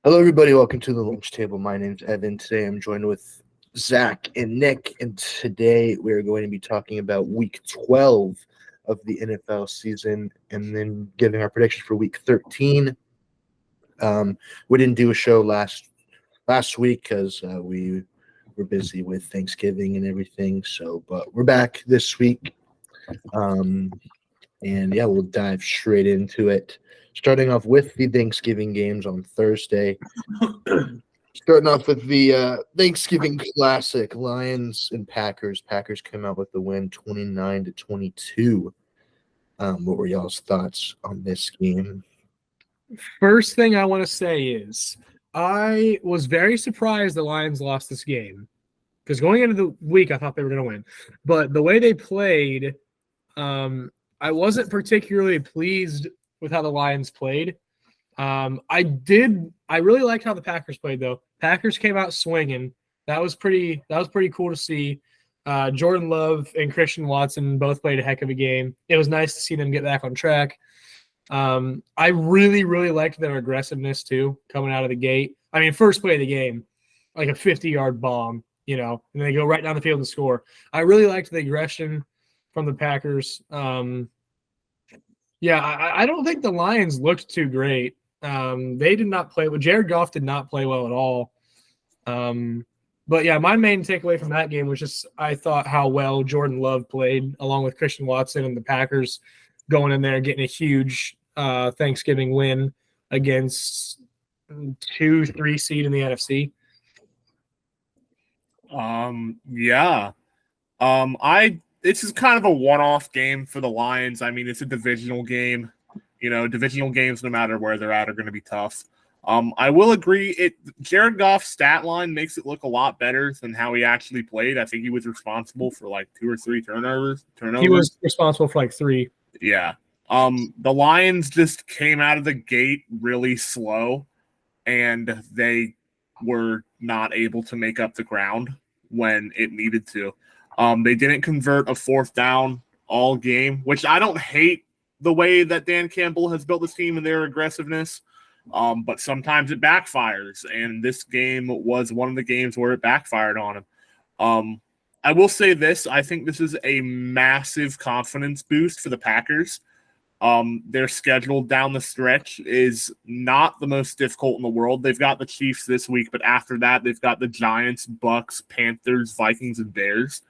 Hello, everybody. Welcome to the lunch table. My name's Evan. Today I'm joined with Zach and Nick, and today we're going to be talking about Week 12 of the NFL season, and then giving our predictions for Week 13. We didn't do a show last week because we were busy with Thanksgiving and everything. But we're back this week, and yeah, we'll dive straight into it. Starting off with the Thanksgiving games on Thursday. Starting off with the Thanksgiving Classic, Lions and Packers. Packers came out with the win, 29-22. What were y'all's thoughts on this game? First thing I want to say is I was very surprised the Lions lost this game because going into the week I thought they were going to win, but the way they played, I wasn't particularly pleased with how the Lions played. I really liked how the Packers played though. Packers came out swinging. That was pretty cool to see. Jordan Love and Christian Watson both played a heck of a game. It was nice to see them get back on track. I really liked their aggressiveness too, coming out of the gate. I mean, first play of the game, like a 50-yard bomb, and they go right down the field and score. I really liked the aggression from the Packers. I don't think the Lions looked too great. They did not play well. Jared Goff did not play well at all. But yeah, my main takeaway from that game was just I thought how well Jordan Love played along with Christian Watson and the Packers going in there and getting a huge Thanksgiving win against 2-3 seed in the NFC. This is kind of a one-off game for the Lions. I mean, it's a divisional game. Divisional games, no matter where they're at, are going to be tough. I will agree. Jared Goff's stat line makes it look a lot better than how he actually played. I think he was responsible for like 2 or 3 turnovers. He was responsible for like 3. Yeah. The Lions just came out of the gate really slow, and they were not able to make up the ground when it needed to. They didn't convert a 4th down all game, which I don't hate the way that Dan Campbell has built this team and their aggressiveness. But sometimes it backfires, and this game was one of the games where it backfired on him. I will say this. I think this is a massive confidence boost for the Packers. Their schedule down the stretch is not the most difficult in the world. They've got the Chiefs this week, but after that, they've got the Giants, Bucks, Panthers, Vikings, and Bears.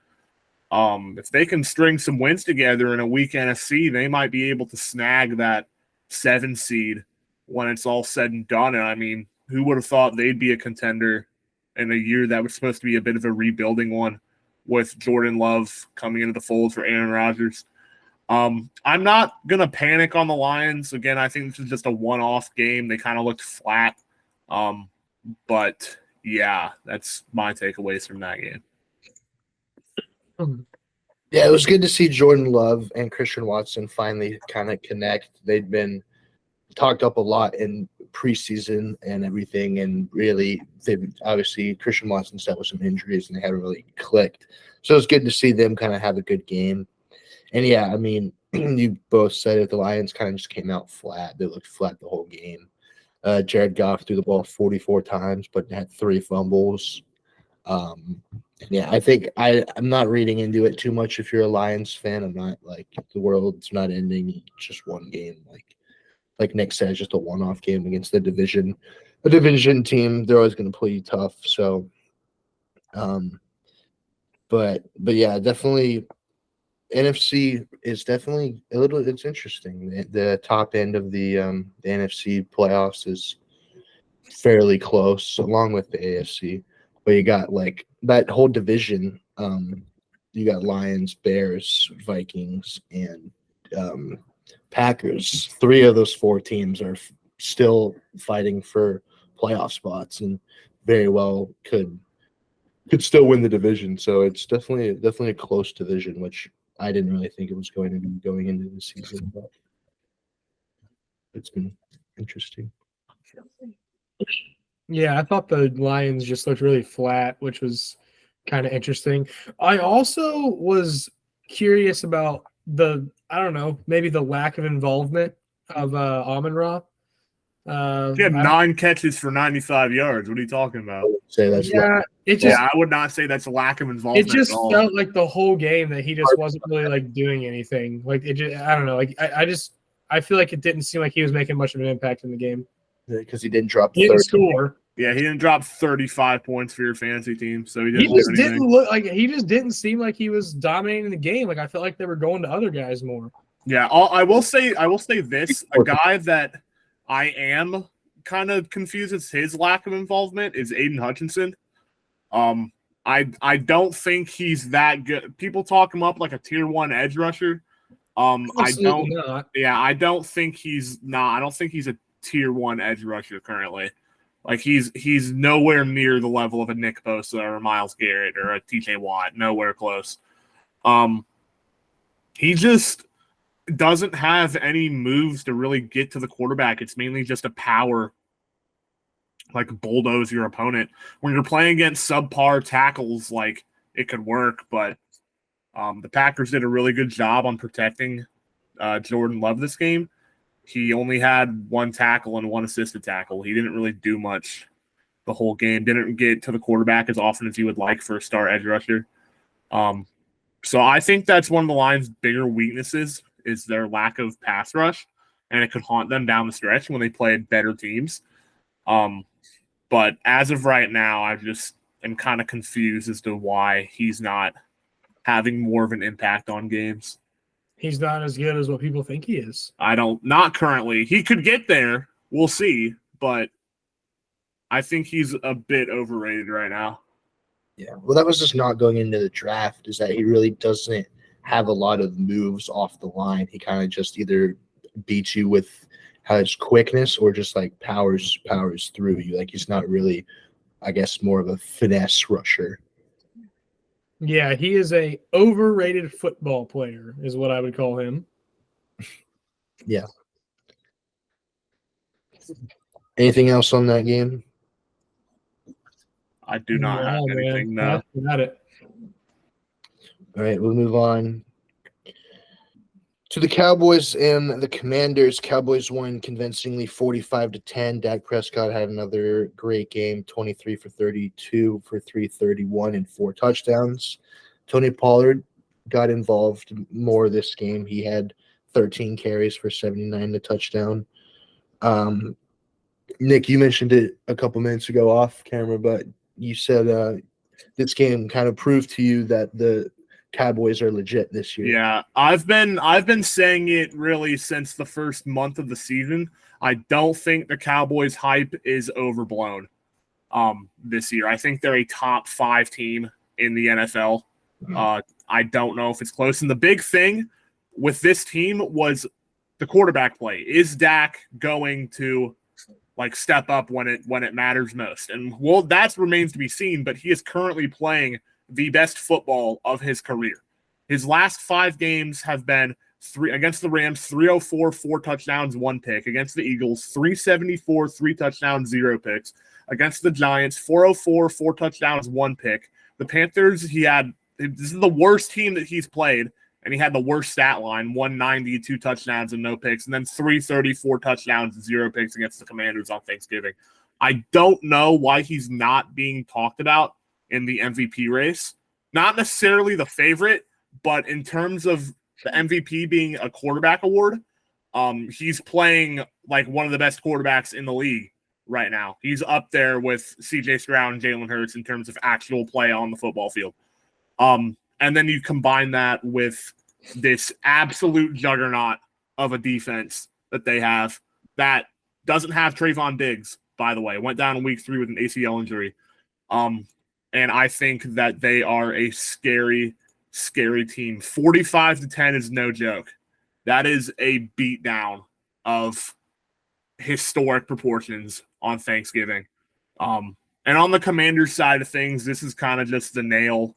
If they can string some wins together in a weak NFC, they might be able to snag that 7 seed when it's all said and done. And I mean, who would have thought they'd be a contender in a year that was supposed to be a bit of a rebuilding one with Jordan Love coming into the fold for Aaron Rodgers? I'm not going to panic on the Lions. Again, I think this is just a one-off game. They kind of looked flat. But, yeah, that's my takeaways from that game. Yeah, it was good to see Jordan Love and Christian Watson finally kind of connect. They'd been talked up a lot in preseason and everything, and really, obviously Christian Watson's dealt with some injuries and they haven't really clicked. So it's good to see them kind of have a good game. And yeah, I mean, you both said it. The Lions kind of just came out flat. They looked flat the whole game. Jared Goff threw the ball 44 times, but had 3 fumbles. Yeah, I think I'm not reading into it too much. If you're a Lions fan, I'm not like the world's not ending. It's just one game. Like Nick said, just a one-off game against a division team. They're always going to play you tough. So, but yeah, definitely. NFC is definitely it's interesting. The top end of the NFC playoffs is fairly close, along with the AFC. But you got like that whole division. You got Lions, Bears, Vikings, and Packers. 3 of those 4 teams are still fighting for playoff spots, and very well could still win the division. So it's definitely a close division, which I didn't really think it was going to be going into the season, but it's been interesting. Yeah, I thought the Lions just looked really flat, which was kind of interesting. I also was curious about maybe the lack of involvement of Amon-Ra. He had I- 9 catches for 95 yards. What are you talking about? Say that's yeah, it just Yeah, I would not say that's a lack of it involvement just at all. felt like the whole game that he just wasn't really like doing anything. Like it just, I don't know. Like I feel like it didn't seem like he was making much of an impact in the game. because he didn't drop He didn't 30. score. Yeah, he didn't drop 35 points for your fantasy team, so he He didn't do just anything. didn't look like he just didn't seem like he was dominating the game. Like I felt like they were going to other guys more. Yeah, I will say this: a guy that I am kind of confused as his lack of involvement is Aiden Hutchinson. I don't think he's that good. People talk him up like a tier 1 edge rusher. Absolutely not. Yeah, I don't think he's not. I don't think he's a tier 1 edge rusher currently. Like he's nowhere near the level of a Nick Bosa or a Myles Garrett or a TJ Watt. Nowhere close. He just doesn't have any moves to really get to the quarterback. It's mainly just a power, like bulldoze your opponent. When you're playing against subpar tackles, like it could work, but the Packers did a really good job on protecting Jordan Love this game. He only had 1 tackle and 1 assisted tackle. He didn't really do much the whole game. Didn't get to the quarterback as often as you would like for a star edge rusher. So I think that's one of the Lions' bigger weaknesses is their lack of pass rush, and it could haunt them down the stretch when they play better teams. But as of right now, I just am kind of confused as to why he's not having more of an impact on games. He's not as good as what people think he is. Not currently. He could get there. We'll see. But I think he's a bit overrated right now. Yeah. Well, that was just not going into the draft, is that he really doesn't have a lot of moves off the line. He kind of just either beats you with his quickness or just like powers through you. Like he's not really, I guess, more of a finesse rusher. Yeah, he is a overrated football player, is what I would call him. Yeah. Anything else on that game? I do not have anything. No. That's about it. All right, we'll move on to the Cowboys and the Commanders. Cowboys won convincingly 45-10. Dak Prescott had another great game, 23 for 32 for 331 and 4 touchdowns. Tony Pollard got involved more this game. He had 13 carries for 79 to touchdown. Nick, you mentioned it a couple minutes ago off camera, but you said this game kind of proved to you that the Cowboys are legit this year. Yeah, I've been saying it really since the first month of the season. I don't think the Cowboys hype is overblown this year. I think they're a top 5 team in the NFL. I don't know if it's close. And the big thing with this team was the quarterback play. Is Dak going to like step up when it matters most? And well, that remains to be seen, but he is currently playing the best football of his career. His last 5 games have been against the Rams, 304, 4 touchdowns, 1 pick. Against the Eagles, 374, 3 touchdowns, 0 picks. Against the Giants, 404, 4 touchdowns, 1 pick. The Panthers, this is the worst team that he's played, and he had the worst stat line, 190, 2 touchdowns and no picks, and then 334 touchdowns and 0 picks against the Commanders on Thanksgiving. I don't know why he's not being talked about in the MVP race. Not necessarily the favorite, but in terms of the MVP being a quarterback award, he's playing like one of the best quarterbacks in the league right now. He's up there with CJ Stroud and Jalen Hurts in terms of actual play on the football field. And then you combine that with this absolute juggernaut of a defense that they have that doesn't have Trayvon Diggs, by the way. Went down in week 3 with an ACL injury. And I think that they are a scary, scary team. 45-10 is no joke. That is a beatdown of historic proportions on Thanksgiving. And on the Commanders side of things, this is kind of just the nail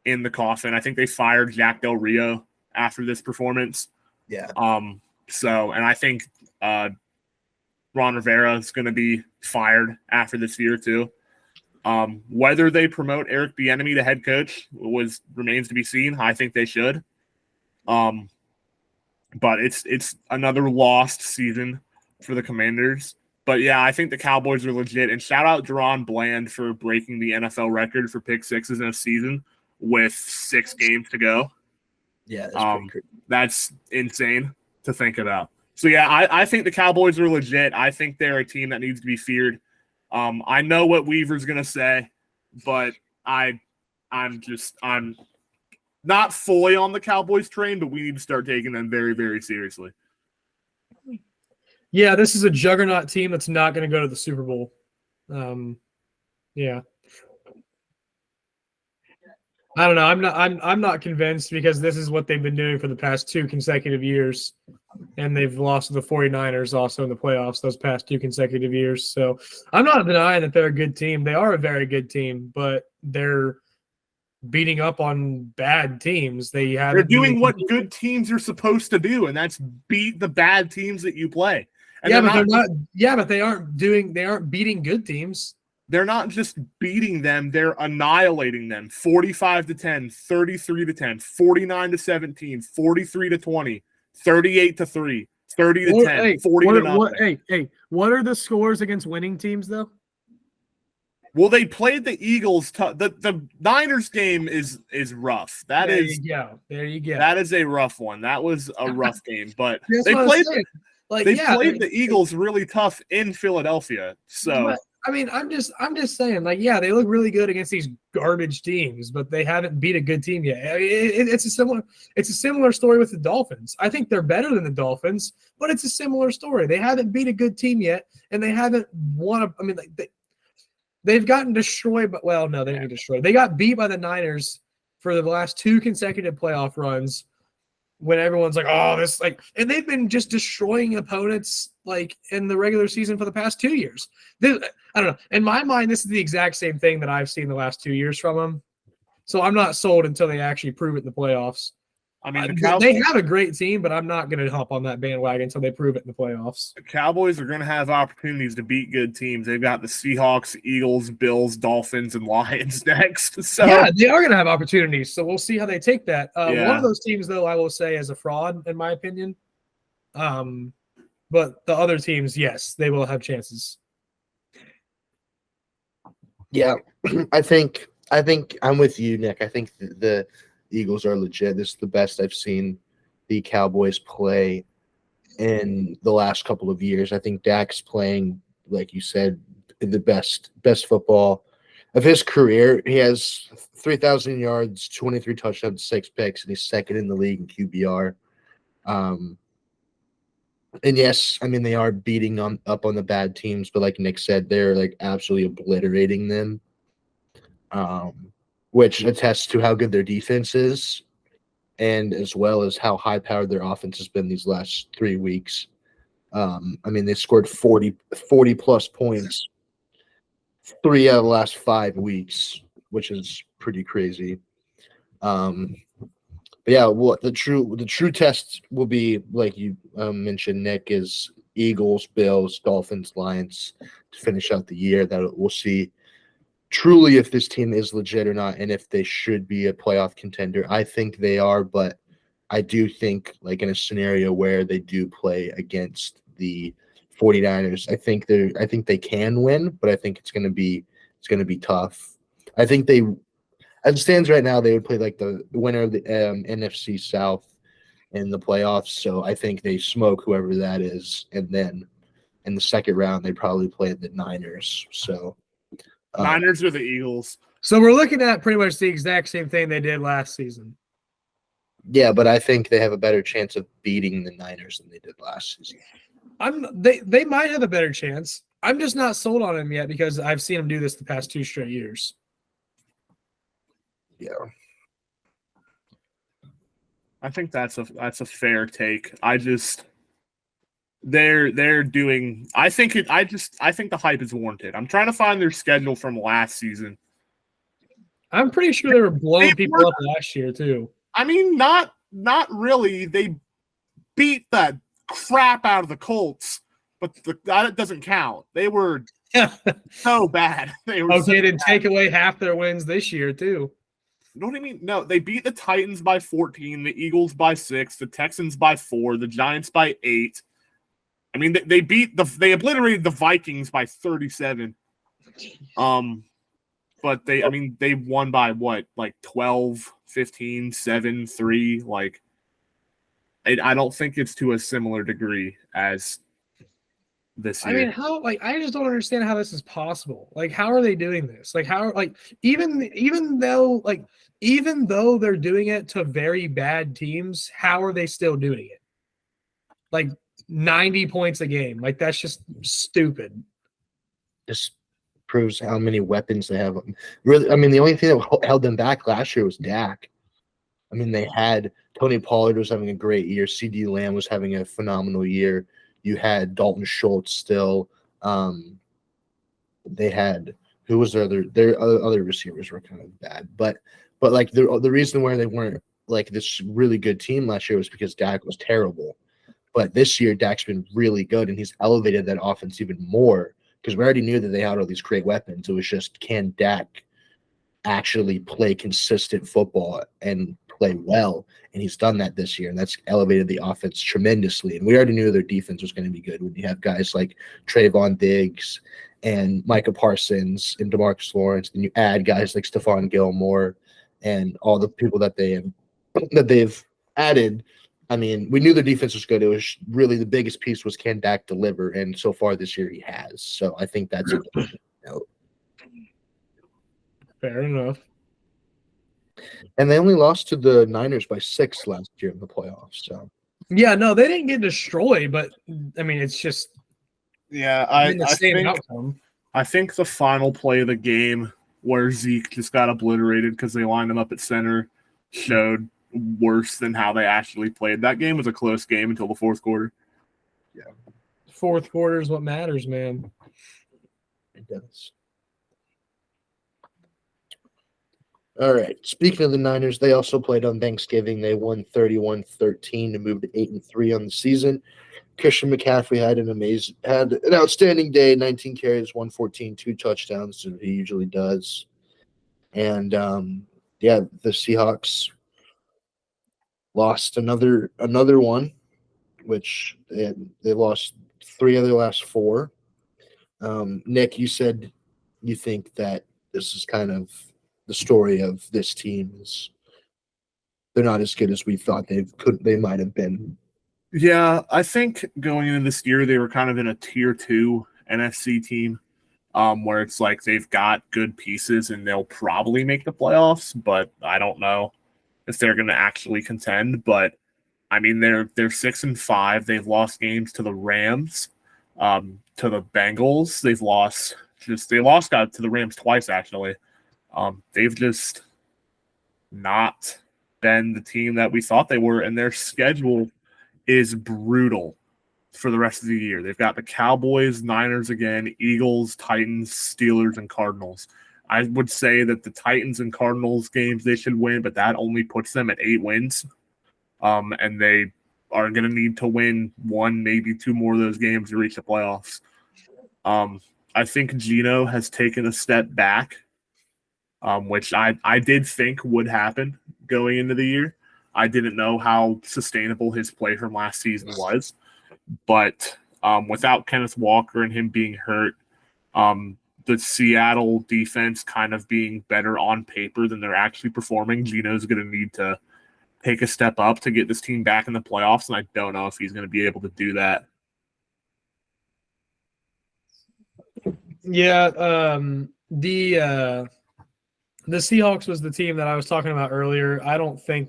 in the coffin. I think they fired Jack Del Rio after this performance. Yeah. And I think Ron Rivera is going to be fired after this year too. Whether they promote Eric Bieniemy to head coach remains to be seen. I think they should. But it's another lost season for the Commanders. But yeah, I think the Cowboys are legit. And shout out Deron Bland for breaking the NFL record for pick sixes in a season with 6 games to go. Yeah, that's pretty crazy. That's insane to think about. So yeah, I think the Cowboys are legit. I think they're a team that needs to be feared. I know what Weaver's gonna say, but I'm not fully on the Cowboys train, but we need to start taking them very, very seriously. Yeah, this is a juggernaut team that's not going to go to the Super Bowl. Yeah. I don't know. I'm not convinced because this is what they've been doing for the past 2 consecutive years. And they've lost to the 49ers also in the playoffs those past 2 consecutive years. So I'm not denying that they're a good team. They are a very good team, but they're beating up on bad teams. They're doing what good teams are supposed to do, and that's beat the bad teams that you play. And but they aren't beating good teams. They're not just beating them, they're annihilating them. 45-10, 33-10, 49-17, 43-20, 38-3, 30-10, 40-0. What are the scores against winning teams though? Well, they played the Eagles. The Niners game is rough. There you go. That is a rough one. That was a rough game, but they played the Eagles really tough in Philadelphia. So I mean, I'm just saying, they look really good against these garbage teams, but they haven't beat a good team yet. It's a similar story with the Dolphins. I think they're better than the Dolphins, but it's a similar story. They haven't beat a good team yet, and they haven't won. They've gotten destroyed, but they didn't get destroyed. They got beat by the Niners for the last 2 consecutive playoff runs when everyone's like, and they've been just destroying opponents in the regular season for the past 2 years. I don't know. In my mind, this is the exact same thing that I've seen the last 2 years from them. So I'm not sold until they actually prove it in the playoffs. I mean, they have a great team, but I'm not going to hop on that bandwagon until they prove it in the playoffs. The Cowboys are going to have opportunities to beat good teams. They've got the Seahawks, Eagles, Bills, Dolphins, and Lions next. So yeah, they are going to have opportunities. So we'll see how they take that. One of those teams, though, I will say is a fraud, in my opinion. But the other teams, yes, they will have chances. Yeah, I think I'm with you, Nick. I think the Eagles are legit. This is the best I've seen the Cowboys play in the last couple of years. I think Dak's playing, like you said, the best football of his career. He has 3,000 yards, 23 touchdowns, 6 picks, and he's second in the league in QBR. And yes, I mean, they are beating up on the bad teams, but like Nick said, they're absolutely obliterating them. Which attests to how good their defense is, and as well as how high-powered their offense has been these last 3 weeks. I mean, they scored 40-plus points 3 out of the last 5 weeks, which is pretty crazy. But yeah, the true test will be, like you mentioned, Nick, is Eagles, Bills, Dolphins, Lions to finish out the year. That we'll see truly if this team is legit or not, and if they should be a playoff contender. I think they are, but I do think in a scenario where they do play against the 49ers, I think they can win, but I think it's going to be tough. I think they, as it stands right now, they would play the winner of the NFC South in the playoffs. So I think they smoke whoever that is, and then in the second round they probably play the Niners. So Niners or the Eagles. So we're looking at pretty much the exact same thing they did last season. Yeah, but I think they have a better chance of beating the Niners than they did last season. They might have a better chance. I'm just not sold on them yet because I've seen them do this the past 2 straight years. Yeah. I think that's a fair take. They're doing. I think the hype is warranted. I'm trying to find their schedule from last season. I'm pretty sure they were blowing people up last year too. I mean, not really. They beat the crap out of the Colts, but that doesn't count. They were so bad. They were take away half their wins this year too. You know what I mean? No, they beat the Titans by 14, the Eagles by 6, the Texans by 4, the Giants by 8. I mean, they obliterated the Vikings by 37. But they won by what, like 12, 15, 7, 3. Like, I don't think it's to a similar degree as this year. I mean, how, like, I just don't understand how this is possible. Like, how are they doing this? Like, how, like, even though they're doing it to very bad teams, how are they still doing it? Like 90 points a game. Like, that's just stupid. Just proves how many weapons they have. Really, I mean, the only thing that held them back last year was Dak. I mean, they had Tony Pollard was having a great year. CD Lamb was having a phenomenal year. You had Dalton Schultz still. They had, who was their other receivers were kind of bad, but like the reason why they weren't like this really good team last year was because Dak was terrible. But this year, Dak's been really good, and he's elevated that offense even more because we already knew that they had all these great weapons. It was just, can Dak actually play consistent football and play well? And he's done that this year, and that's elevated the offense tremendously. And we already knew their defense was going to be good when you have guys like Trayvon Diggs and Micah Parsons and DeMarcus Lawrence. Then you add guys like Stephon Gilmore and all the people that they've added. I mean, we knew the defense was good. It was really the biggest piece was, can Dak deliver? And so far this year, he has. So I think that's Fair enough. And they only lost to the Niners by 6 last year in the playoffs. So Yeah, no, they didn't get destroyed, but I mean, it's just Yeah, I think the final play of the game where Zeke just got obliterated because they lined him up at center showed worse than how they actually played. That game was a close game until the fourth quarter. Yeah. Fourth quarter is what matters, man. It does. All right. Speaking of the Niners, they also played on Thanksgiving. They won 31-13 to move to 8-3 on the season. Christian McCaffrey had an outstanding day, 19 carries, 114, 2 touchdowns, as he usually does. And the Seahawks lost another one, which they lost 3 of their last 4. Nick, you said you think that this is kind of the story of this team is they're not as good as we thought they might have been. Yeah, I think going into this year they were kind of in a tier 2 NFC team, where it's like they've got good pieces and they'll probably make the playoffs, but I don't know if they're going to actually contend. But I mean, they're 6-5. They've lost games to the Rams, to the Bengals. They lost to the Rams twice actually. They've just not been the team that we thought they were, and their schedule is brutal for the rest of the year. They've got the Cowboys, Niners again, Eagles, Titans, Steelers, and Cardinals. I would say that the Titans and Cardinals games they should win, but that only puts them at 8 wins. And they are going to need to win 1, maybe 2 more of those games to reach the playoffs. I think Geno has taken a step back, which I did think would happen going into the year. I didn't know how sustainable his play from last season was. But without Kenneth Walker and him being hurt, the Seattle defense kind of being better on paper than they're actually performing, Geno's going to need to take a step up to get this team back in the playoffs, and I don't know if he's going to be able to do that. Yeah, the Seahawks was the team that I was talking about earlier. I don't think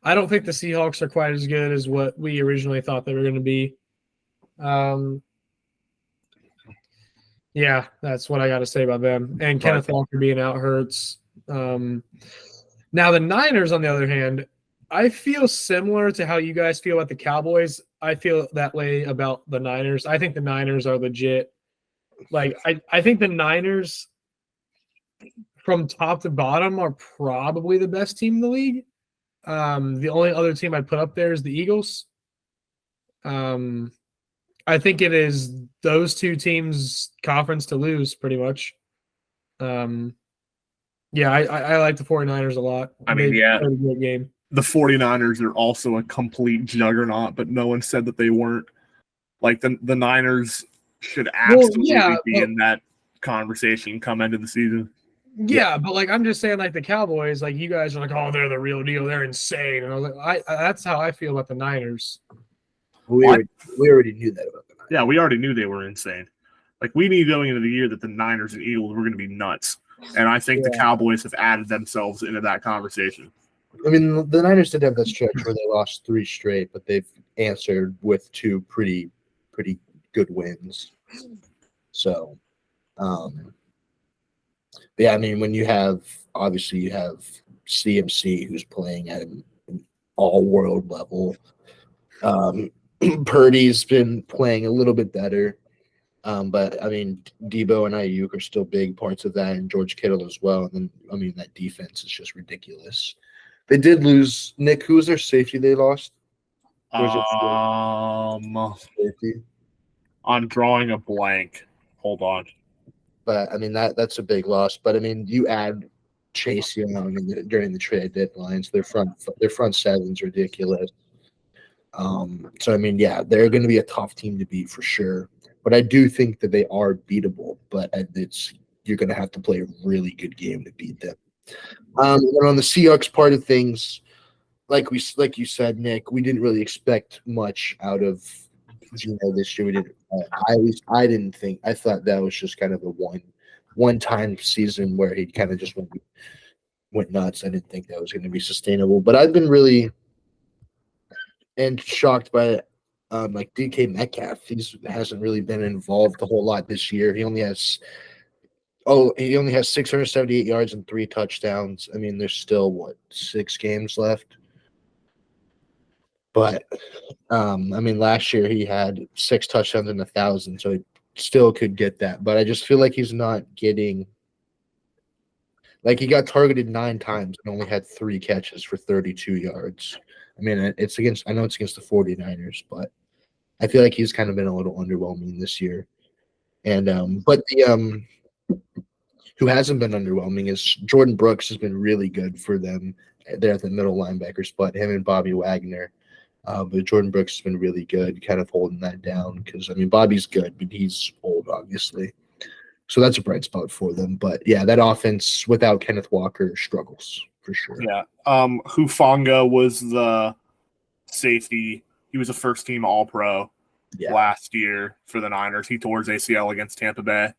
the Seahawks are quite as good as what we originally thought they were going to be. Yeah, that's what I got to say about them. And Kenneth Walker being out hurts. Now the Niners, on the other hand, I feel similar to how you guys feel about the Cowboys. I feel that way about the Niners. I think the Niners are legit. Like, I think the Niners from top to bottom are probably the best team in the league. The only other team I'd put up there is the Eagles. I think it is those 2 teams' conference to lose, pretty much. Yeah, I like the 49ers a lot. I mean, yeah. They played a good game. The 49ers are also a complete juggernaut, but no one said that they weren't. Like the Niners should absolutely yeah, be in that conversation come end of the season. Yeah, but like I'm just saying, like the Cowboys, like you guys are like, oh, they're the real deal, they're insane, and I was like, that's how I feel about the Niners. We already knew that about the Niners. Yeah, we already knew they were insane. Like we knew going into the year that the Niners and Eagles were going to be nuts, and I think the Cowboys have added themselves into that conversation. I mean, the Niners did have that stretch where they lost 3 straight, but they've answered with 2 pretty good wins. So, yeah, I mean, when you have CMC who's playing at an all-world level. Purdy's been playing a little bit better. But I mean, Debo and Ayuk are still big parts of that, and George Kittle as well. And then, I mean, that defense is just ridiculous. They did lose Nick. Who was their safety they lost? Safety? I'm drawing a blank. Hold on. But I mean, that's a big loss. But I mean, you add Chase Young during the trade deadlines. Their front seven's ridiculous. So I mean, yeah, they're going to be a tough team to beat for sure. But I do think that they are beatable. But you're going to have to play a really good game to beat them. And on the Seahawks part of things, like you said, Nick, we didn't really expect much out of Geno this year. We didn't. I didn't think. I thought that was just kind of a one-time season where he kind of just went nuts. I didn't think that was going to be sustainable. But I've been really shocked by like DK Metcalf. He hasn't really been involved a whole lot this year. He only has 678 yards and 3 touchdowns. I mean, there's still 6 games left. But I mean, last year he had 6 touchdowns and 1,000, so he still could get that. But I just feel like he's not getting. Like he got targeted 9 times and only had 3 catches for 32 yards. I mean, I know it's against the 49ers, but I feel like he's kind of been a little underwhelming this year. And but the who hasn't been underwhelming is Jordan Brooks has been really good for them. They're at the middle linebacker spot, him and Bobby Wagner. But Jordan Brooks has been really good, kind of holding that down because, I mean, Bobby's good, but he's old, obviously. So that's a bright spot for them. But, yeah, that offense without Kenneth Walker struggles for sure. Yeah. Hufanga was the safety. He was a first-team All-Pro last year for the Niners. He tore his ACL against Tampa Bay.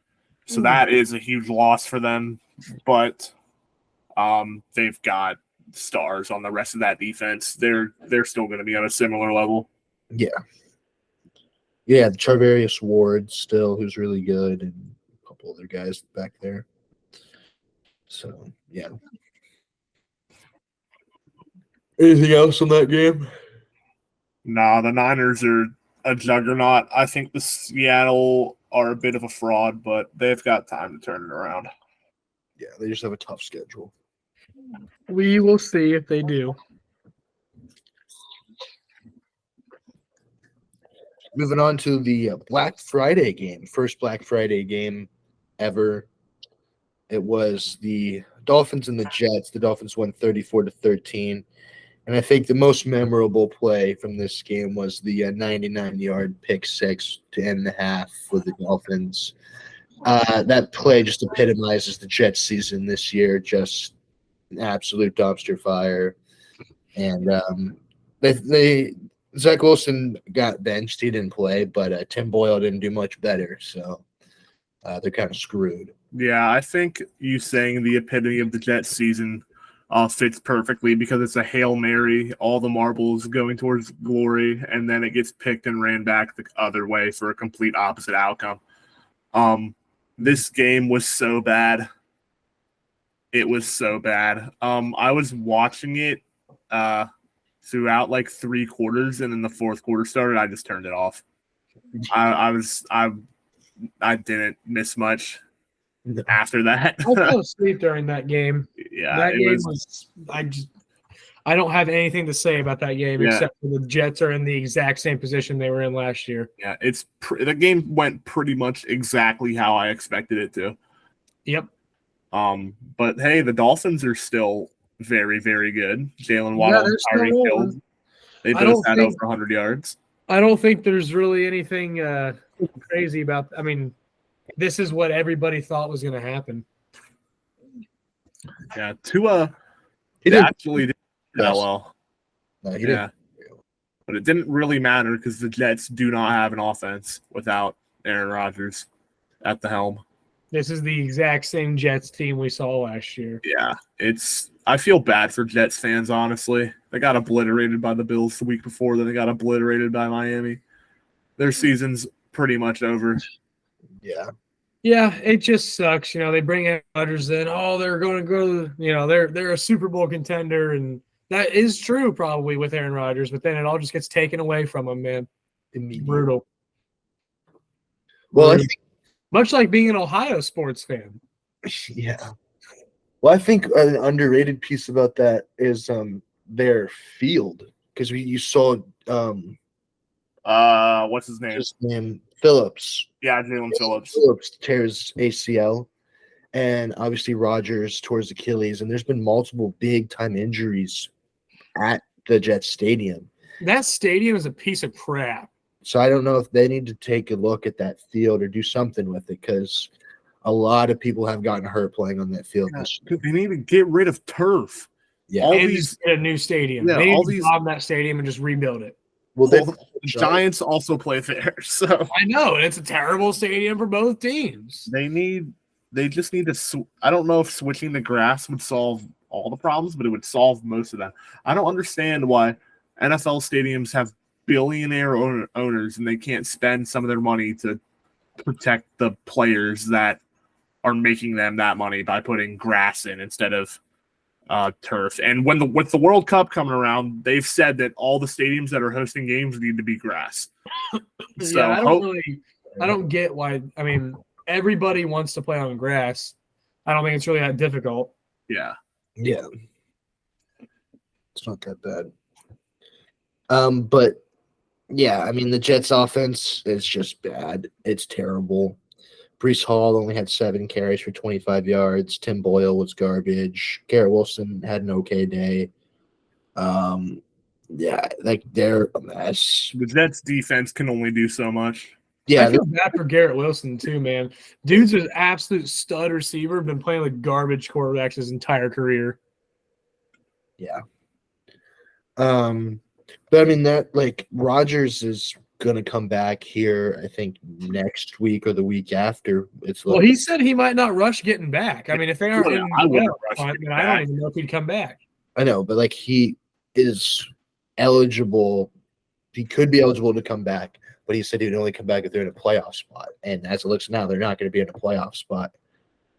So that is a huge loss for them. But they've got stars on the rest of that defense. They're still going to be on a similar level. Yeah. Yeah, Charvarius Ward still, who's really good, and a couple other guys back there. So, yeah. Anything else on that game? Nah, the Niners are a juggernaut. I think the Seattle are a bit of a fraud, but they've got time to turn it around. Yeah, they just have a tough schedule. We will see if they do. Moving on to the Black Friday game, first Black Friday game ever. It was the Dolphins and the Jets. The Dolphins won 34-13. And I think the most memorable play from this game was the 99-yard pick six to end the half for the Dolphins. That play just epitomizes the Jets season this year, just an absolute dumpster fire. And Zach Wilson got benched. He didn't play, but Tim Boyle didn't do much better. So they're kind of screwed. Yeah, I think you saying the epitome of the Jets season fits perfectly because it's a Hail Mary, all the marbles going towards glory, and then it gets picked and ran back the other way for a complete opposite outcome. This game was so bad. It was so bad. I was watching it throughout like 3 quarters, and then the 4th quarter started. I just turned it off. I didn't miss much after that. I fell asleep during that game. Yeah, that game was. I don't have anything to say about that game except for the Jets are in the exact same position they were in last year. Yeah, the game went pretty much exactly how I expected it to. Yep. But hey, the Dolphins are still very, very good. Jalen Waddle and Tyreek Hill. They both had over 100 yards. I don't think there's really anything crazy about. I mean, this is what everybody thought was going to happen. Yeah, Tua He did. actually did that well. No, he Yeah. But it didn't really matter because the Jets do not have an offense without Aaron Rodgers at the helm. This is the exact same Jets team we saw last year. Yeah, I feel bad for Jets fans, honestly. They got obliterated by the Bills the week before, then they got obliterated by Miami. Their season's pretty much over. Yeah. Yeah, it just sucks. They bring Aaron Rodgers in. Oh, they're going to go. They're a Super Bowl contender, and that is true probably with Aaron Rodgers. But then it all just gets taken away from him, man. Brutal. Well, I think, much like being an Ohio sports fan. yeah. Well, I think an underrated piece about that is their field, because you saw What's his name? his name Phillips. Yeah, Jalen Phillips. Phillips tears ACL, and obviously Rodgers towards Achilles, and there's been multiple big time injuries at the Jets Stadium. That stadium is a piece of crap. So I don't know if they need to take a look at that field or do something with it, because a lot of people have gotten hurt playing on that field. Yeah, they need to get rid of turf. Yeah. All And these just get a new stadium. Yeah, They need all to these- bomb that stadium and just rebuild it. Well, the Giants also play there, so I know, and it's a terrible stadium for both teams. they just need to. I don't know if switching the grass would solve all the problems, but it would solve most of them. I don't understand why NFL stadiums have billionaire owners and they can't spend some of their money to protect the players that are making them that money by putting grass in instead of turf. And with the World Cup coming around, they've said that all the stadiums that are hosting games need to be grass. So Yeah, I don't get why. I mean, everybody wants to play on grass. I don't think it's really that difficult. yeah. Yeah. It's not that bad. But yeah, I mean the Jets offense is just bad. It's terrible. Brees Hall only had 7 carries for 25 yards. Tim Boyle was garbage. Garrett Wilson had an okay day. Yeah, like they're a mess. The Jets defense can only do so much. Yeah, I feel bad for Garrett Wilson too, man. Dude's an absolute stud receiver. Been playing with garbage quarterbacks his entire career. yeah. But I mean that like Rodgers is gonna come back here, I think next week or the week after. Well, he said he might not rush getting back. I mean, if they aren't Yeah, in I wouldn't the rush playoffs, getting then I don't back. even know if he'd come back. I know, but like he is eligible. He could be eligible to come back, but he said he would only come back if they're in a playoff spot. And as it looks now, they're not going to be in a playoff spot.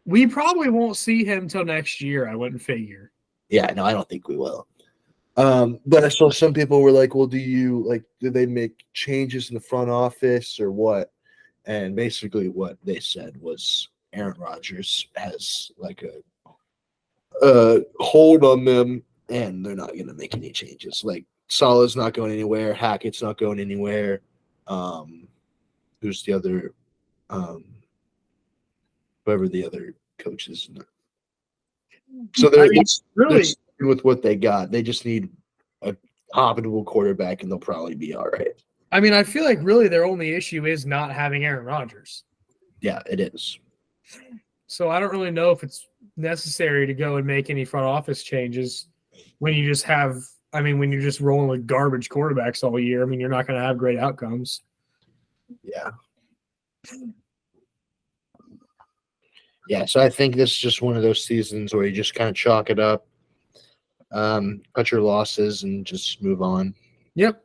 We probably won't see him till next year, I wouldn't figure. Yeah, no, I don't think we will. But I saw some people were like, well, do they make changes in the front office or what? And basically what they said was Aaron Rodgers has like a hold on them and they're not going to make any changes. Like Salah's not going anywhere. Hackett's not going anywhere. Who's the other whoever the other coach is. So they're Really, sticking with what they got. They just need a compatible quarterback, and they'll probably be all right. I mean, I feel like really their only issue is not having Aaron Rodgers. Yeah, it is. So I don't really know if it's necessary to go and make any front office changes when you just have. I mean, when you're just rolling with garbage quarterbacks all year. I mean, you're not going to have great outcomes. Yeah. Yeah, so I think this is just one of those seasons where you just kind of chalk it up, cut your losses, and just move on. Yep.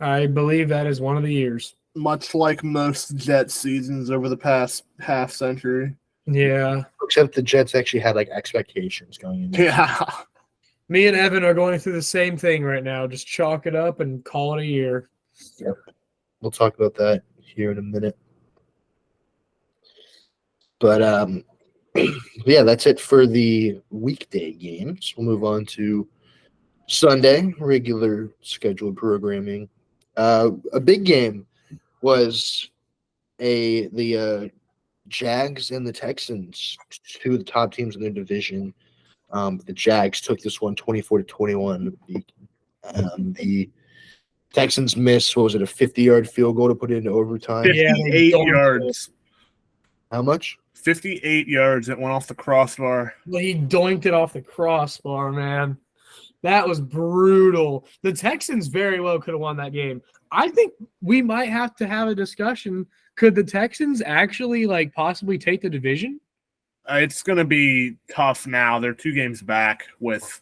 I believe that is one of the years. Much like most Jets seasons over the past half century. Yeah. Except the Jets actually had like expectations going in. Yeah. Me and Evan are going through the same thing right now. Just chalk it up and call it a year. Yep. We'll talk about that here in a minute. But yeah, that's it for the weekday games. We'll move on to Sunday, regular scheduled programming. A big game was the Jags and the Texans, two of the top teams in their division. The Jags took this one 24-21. The Texans missed, what was it, a 50-yard field goal to put it into overtime? Yeah, they 58 don't- yards. How much? 58 yards. It went off the crossbar. Well, he doinked it off the crossbar, man. That was brutal. The Texans very well could have won that game. I think we might have to have a discussion. Could the Texans actually possibly take the division? It's going to be tough now. They're 2 games back with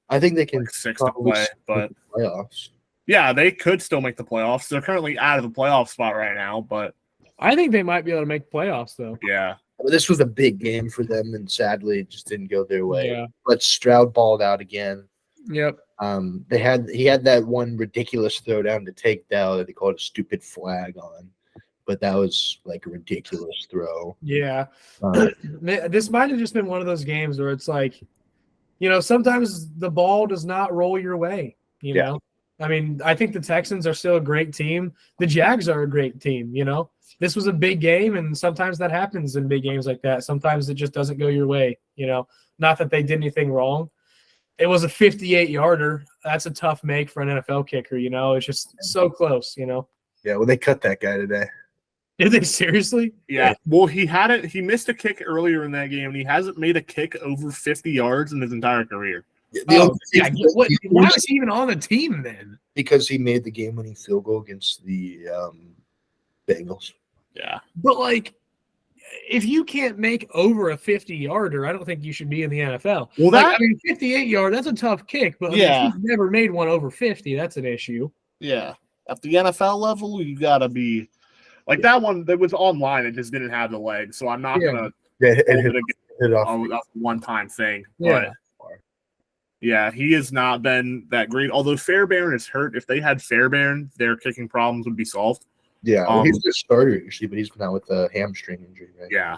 I think they can 6 to probably play. make But the playoffs. yeah, they could still make the playoffs. They're currently out of the playoff spot right now. But I think they might be able to make playoffs, though. yeah, But this was a big game for them, and sadly, it just didn't go their way. Yeah. But Stroud balled out again. Yep. He had that one ridiculous throw down to take down that they called a stupid flag on, but that was like a ridiculous throw. Yeah. Um, This might have just been one of those games where it's sometimes the ball does not roll your way, you Yeah. know? I mean, I think the Texans are still a great team. The Jags are a great team, you know? This was a big game, and sometimes that happens in big games like that. Sometimes it just doesn't go your way, you know? Not that they did anything wrong. It was a 58-yarder. That's a tough make for an NFL kicker, you know? It's just so close, you know? yeah, well, they cut that guy today. Did they seriously? yeah. Well, he missed a kick earlier in that game, and he hasn't made a kick over 50 yards in his entire career. Why was he even on the team then? Because he made the game-winning field goal against the Bengals. Yeah. But if you can't make over a 50-yarder, I don't think you should be in the NFL. Well, 58-yard, that's a tough kick, but Yeah. if you've never made one over 50, that's an issue. yeah. At the NFL level, you got to be like that one that was online. It just didn't have the leg. So I'm not Yeah. going to Yeah, it hold hit, it hit off. against a one-time thing. Yeah. But yeah, he has not been that great. Although Fairbairn is hurt. If they had Fairbairn, their kicking problems would be solved. Yeah, he's the starter usually, but he's been out with a hamstring injury. Right? Yeah.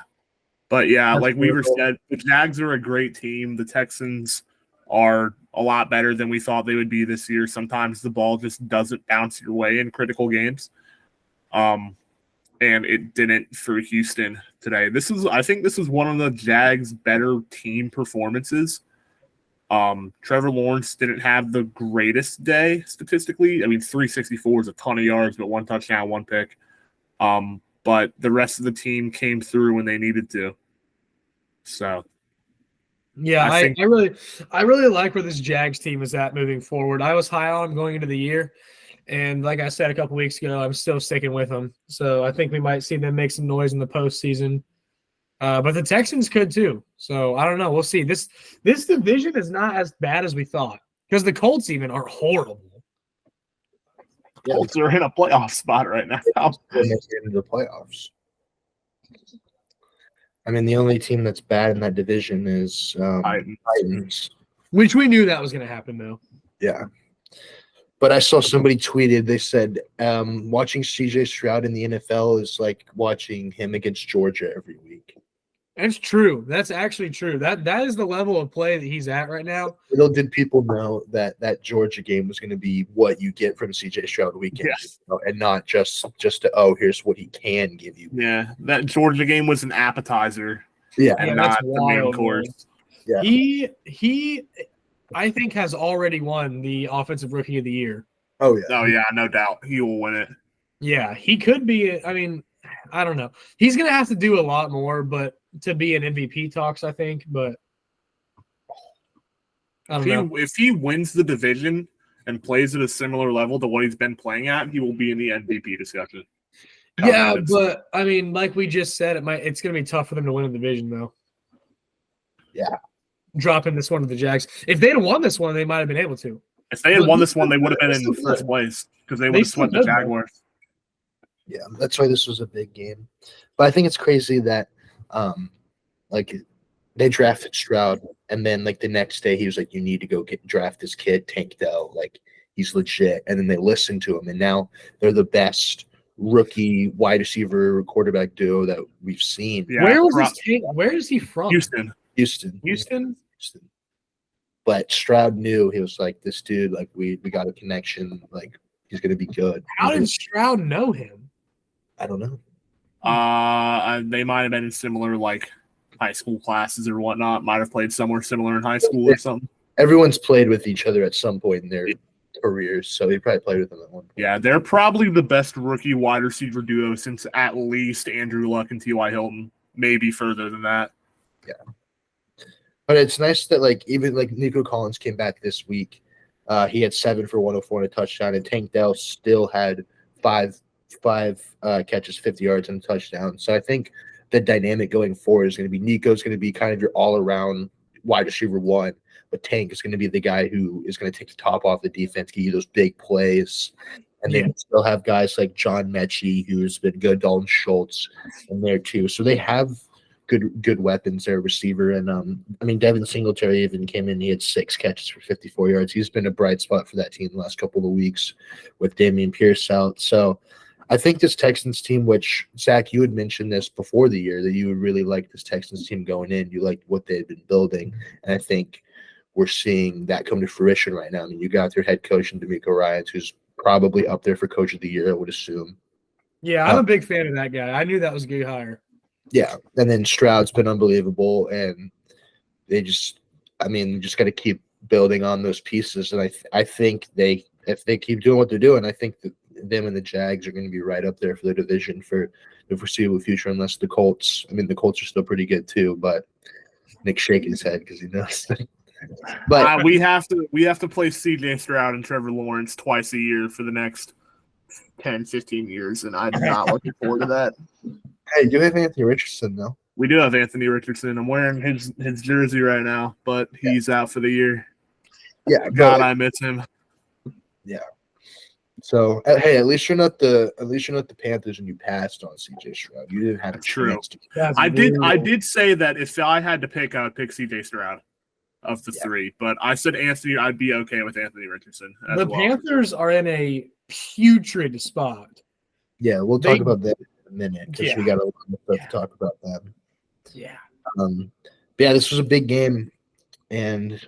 But yeah, That's like Weaver brutal. said, the Jags are a great team. The Texans are a lot better than we thought they would be this year. Sometimes the ball just doesn't bounce your way in critical games. And it didn't for Houston today. I think this is one of the Jags' better team performances. Trevor Lawrence didn't have the greatest day statistically. I mean, 364 is a ton of yards, but 1 touchdown, 1 pick. But the rest of the team came through when they needed to. So Yeah, I I really like where this Jags team is at moving forward. I was high on them going into the year, and like I said a couple weeks ago, I'm still sticking with them. So I think we might see them make some noise in the postseason. But the Texans could too. So I don't know. We'll see. This division is not as bad as we thought because the Colts even are horrible. Colts are in a playoff spot right now. They're making it into the playoffs. I mean, the only team that's bad in that division is Titans. Which we knew that was going to happen though. Yeah. But I saw somebody tweeted, they said, watching CJ Stroud in the NFL is like watching him against Georgia every week. That's true. That's actually true. That is the level of play that he's at right now. Little did people know that that Georgia game was going to be what you get from CJ Stroud weekend, Yes. and not just to, here's what he can give you. Yeah, that Georgia game was an appetizer Yeah. and Yeah, not that's the main wild, course. Yeah. He I think has already won the offensive rookie of the year. Oh, yeah. Oh yeah, no doubt he will win it. Yeah, he could be. I mean, I don't know. He's going to have to do a lot more, but to be in MVP talks, I think. But I don't know. If he wins the division and plays at a similar level to what he's been playing at, he will be in the MVP discussion. Yeah, but I mean, like we just said, it's going to be tough for them to win a division, though. Yeah. Dropping this one to the Jags. If they'd have won this one, they might have been able to. If they had won this one, they would have been in first place because they would have swept the still could, Jaguars. Yeah, that's why this was a big game. But I think it's crazy that they drafted Stroud, and then the next day he was like, you need to go draft this kid, Tank Dell. Like, he's legit. And then they listened to him, and now they're the best rookie wide receiver quarterback duo that we've seen. Yeah, Where is he from? Houston. But Stroud knew, he was like, this dude, like, we got a connection, like, he's gonna be good. How did Stroud know him? I don't know. They might have been in similar high school classes or whatnot. Might have played somewhere similar in high school or something. Everyone's played with each other at some point in their careers, so he probably played with them at one point. Yeah, they're probably the best rookie wide receiver duo since at least Andrew Luck and T.Y. Hilton, maybe further than that. But it's nice that like even like Nico Collins came back this week. He had 7 for 104 and a touchdown, and Tank Dell still had five catches, 50 yards, and a touchdown. So I think the dynamic going forward is going to be Nico's going to be kind of your all-around wide receiver one, but Tank is going to be the guy who is going to take the top off the defense, give you those big plays. And they still have guys like John Mechie, who's been good, Dalton Schultz in there too. So they have good weapons there, receiver. And I mean, Devin Singletary even came in. He had 6 catches for 54 yards. He's been a bright spot for that team the last couple of weeks with Damian Pierce out. So I think this Texans team, which Zach, you had mentioned this before the year, that you would really like this Texans team going in. You liked what they had been building. And I think we're seeing that come to fruition right now. I mean, you got their head coach in D'Amico Ryans, who's probably up there for coach of the year, I would assume. Yeah, I'm a big fan of that guy. I knew that was a good hire. Yeah, and then Stroud's been unbelievable, and they just got to keep building on those pieces. And I think if they keep doing what they're doing, I think that them and the Jags are going to be right up there for the division for the foreseeable future, unless the Colts. I mean, the Colts are still pretty good too, but Nick's shaking his head because he knows. But we have to play C.J. Stroud and Trevor Lawrence twice a year for the next 10, 15 years, and I'm not looking forward to that. Hey, you have Anthony Richardson, though. We do have Anthony Richardson. I'm wearing his jersey right now, but he's out for the year. Yeah, God, I miss him. Yeah. So hey, at least you're not the Panthers, and you passed on C.J. Stroud. You didn't have a chance to. I did say that if I had to pick, I would pick C.J. Stroud of the 3, but I said Anthony. I'd be okay with Anthony Richardson. The Panthers are in a putrid spot. Yeah, we'll talk about that in a minute because we got a lot of stuff to talk about that. Yeah. But yeah, this was a big game, and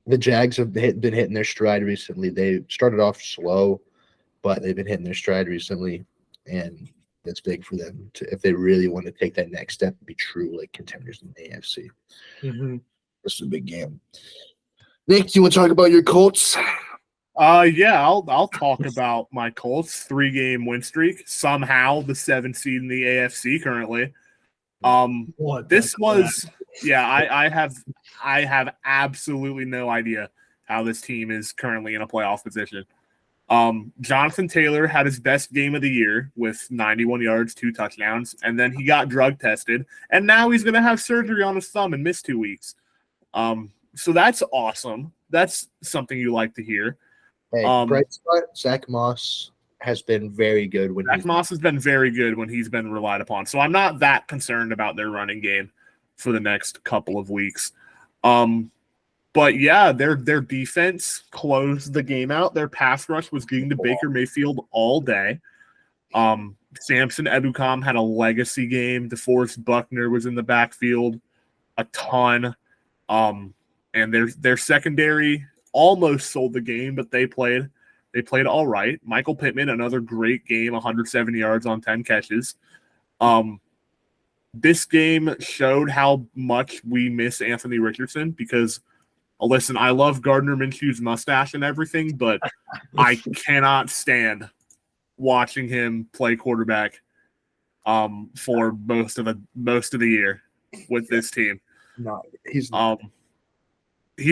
the Jags have been hitting their stride recently. They started off slow, but they've been hitting their stride recently, and that's big for them if they really want to take that next step and be true like contenders in the AFC. Mm-hmm. This is a big game. Nick, do you want to talk about your Colts? Yeah, I'll talk about my Colts 3-game win streak. Somehow the 7th seed in the AFC currently. I have absolutely no idea how this team is currently in a playoff position. Jonathan Taylor had his best game of the year with 91 yards, 2 touchdowns, and then he got drug tested, and now he's going to have surgery on his thumb and miss 2 weeks. So that's awesome. That's something you like to hear. Hey, bright spot, Zach Moss has been very good has been very good when he's been relied upon. So I'm not that concerned about their running game for the next couple of weeks. But yeah, their defense closed the game out. Their pass rush was getting to Baker Mayfield all day. Samson Ebukam had a legacy game. DeForest Buckner was in the backfield a ton. And their secondary almost sold the game, but they played all right. Michael Pittman, another great game, 170 yards on 10 catches. This game showed how much we miss Anthony Richardson because, listen, I love Gardner Minshew's mustache and everything, but I cannot stand watching him play quarterback for most of the year with this team. No, he's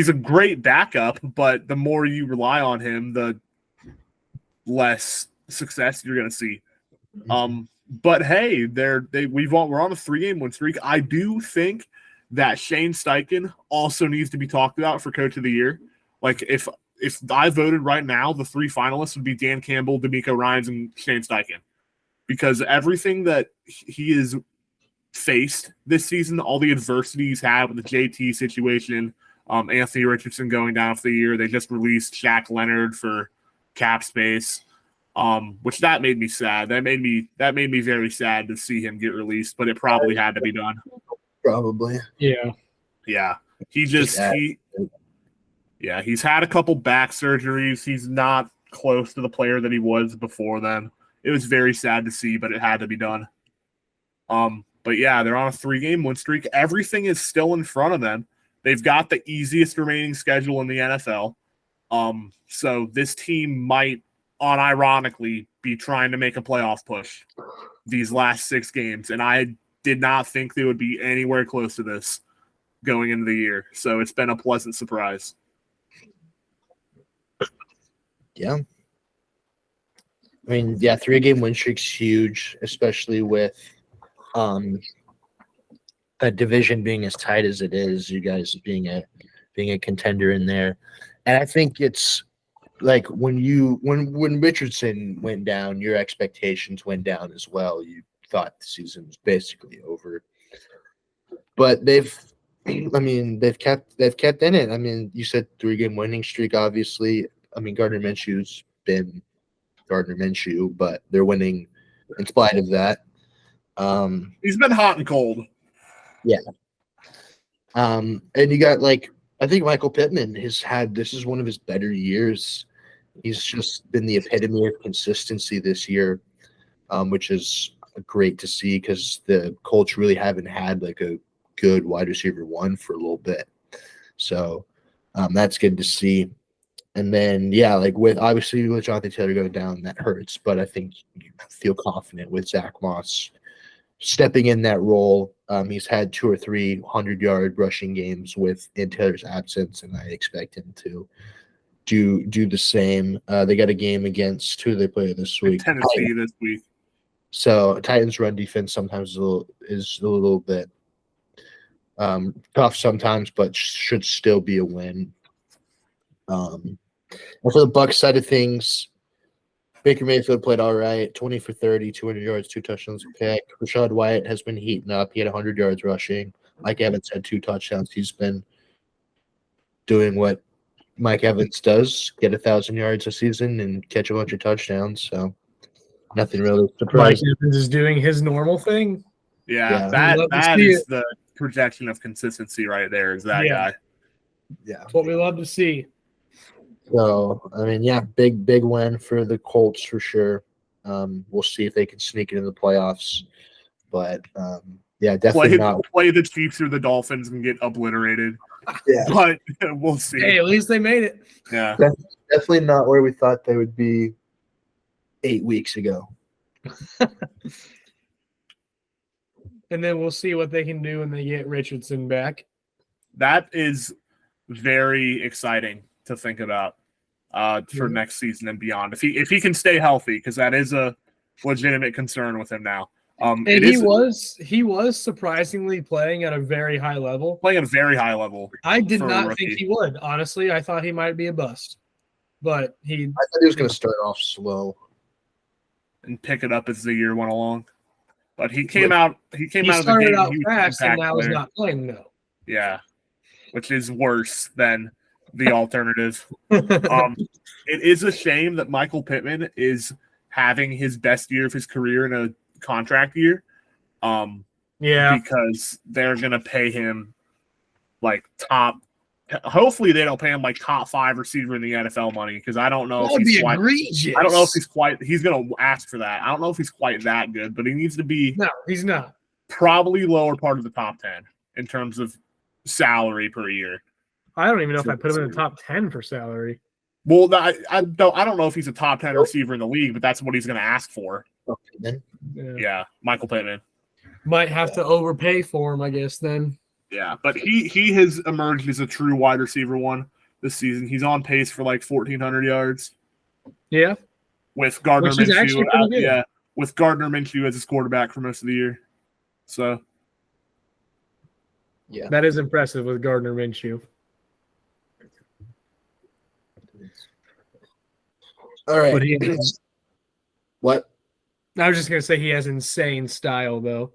a great backup, but the more you rely on him, the less success you're going to see. But hey, we're on a 3-game win streak. I do think that Shane Steichen also needs to be talked about for Coach of the Year. Like if I voted right now, the 3 finalists would be Dan Campbell, D'Amico Ryans, and Shane Steichen, because everything that he has faced this season, all the adversity he's had with the JT situation, Anthony Richardson going down for the year. They just released Shaq Leonard for cap space, which that made me sad. That made me very sad to see him get released, but it probably had to be done. Probably. Yeah. He's had a couple back surgeries. He's not close to the player that he was before then. It was very sad to see, but it had to be done. But yeah, they're on a 3-game win streak. Everything is still in front of them. They've got the easiest remaining schedule in the NFL. So this team might unironically be trying to make a playoff push these last 6 games, and I did not think they would be anywhere close to this going into the year. So it's been a pleasant surprise. Yeah. I mean, yeah, 3-game win streak's huge, especially with that division being as tight as it is, you guys being a contender in there. And I think it's like when Richardson went down, your expectations went down as well. You thought the season was basically over. But they've kept in it. I mean, you said 3-game winning streak, obviously. I mean, Gardner Minshew's been Gardner Minshew, but they're winning in spite of that. He's been hot and cold. Yeah. And you got I think Michael Pittman this is one of his better years. He's just been the epitome of consistency this year, which is great to see because the Colts really haven't had a good wide receiver 1 for a little bit. So that's good to see. And then, with Jonathan Taylor going down, that hurts. But I think you feel confident with Zach Moss stepping in that role. He's had 2 or 3 100-yard rushing games in Taylor's absence, and I expect him to do the same. They got a game against who they play this week? Tennessee this week. So Titans' run defense sometimes is a little bit tough sometimes, but should still be a win. And for the Bucs side of things, Baker Mayfield played all right, 20 for 30, 200 yards, 2 touchdowns a pick. Rashad White has been heating up. He had 100 yards rushing. Mike Evans had 2 touchdowns. He's been doing what Mike Evans does, get 1,000 yards a season and catch a bunch of touchdowns. So nothing really surprising. Mike Evans is doing his normal thing. Yeah. Love to that see is it. the projection of consistency right there is that guy. Yeah. That's what we love to see. So, I mean, yeah, big win for the Colts for sure. We'll see if they can sneak it in the playoffs. But, yeah, definitely not. Play the Chiefs or the Dolphins and get obliterated. Yeah. But we'll see. Hey, at least they made it. Yeah. Definitely not where we thought they would be 8 weeks ago. And then we'll see what they can do when they get Richardson back. That is very exciting to think about for next season and beyond. If he can stay healthy, because that is a legitimate concern with him now. And he was surprisingly playing at a very high level. Playing at a very high level. I did not think he would. Honestly, I thought he might be a bust. But I thought he was going to start off slow and pick it up as the year went along. But he came out of the started game out fast and now he's player. not playing though. Yeah. Which is worse than the alternative. It is a shame that Michael Pittman is having his best year of his career in a contract year. Because they're gonna pay him top. Hopefully they don't pay him top 5 receiver in the NFL money, because I don't know if he's quite. Egregious. I don't know if he's quite. He's gonna ask for that. I don't know if he's quite that good, but he needs to be. No, he's not. Probably lower part of the top 10 in terms of salary per year. I don't even know if I put him in the top 10 for salary. Well, I don't know if he's a top 10 receiver in the league, but that's what he's going to ask for. Okay, Yeah, Michael Pittman. Might have to overpay for him, I guess, then. Yeah, but he has emerged as a true wide receiver 1 this season. He's on pace for 1,400 yards. Yeah. With Gardner Which is actually Minshew. pretty good. Yeah, with Gardner Minshew as his quarterback for most of the year. So. Yeah. That is impressive with Gardner Minshew. All right. But What? I was just going to say he has insane style, though.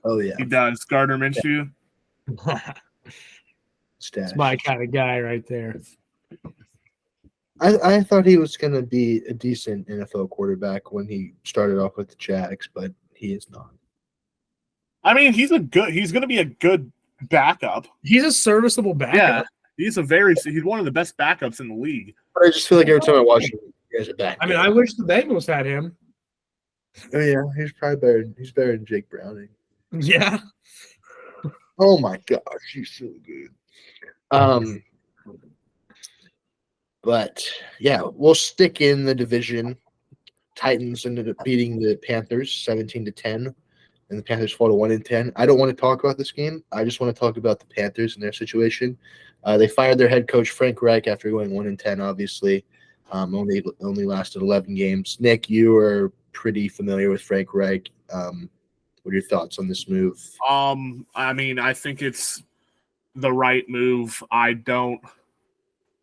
Oh, yeah. He does. Gardner Minshew. That's my kind of guy right there. I thought he was going to be a decent NFL quarterback when he started off with the Jags, but he is not. I mean, he's going to be a good backup. He's a serviceable backup. Yeah. He's one of the best backups in the league. But I just feel like every time I watch him, he has a back. I mean, I wish the Bengals had him. Oh yeah, he's probably better. He's better than Jake Browning. Yeah. Oh my gosh, he's so good. But yeah, we'll stick in the division. Titans ended up beating the Panthers 17-10, and the Panthers fall to 1-10. I don't want to talk about this game. I just want to talk about the Panthers and their situation. They fired their head coach Frank Reich after going 1-10. Obviously, only lasted 11 games. Nick, you are pretty familiar with Frank Reich. What are your thoughts on this move? I mean, I think it's the right move. I don't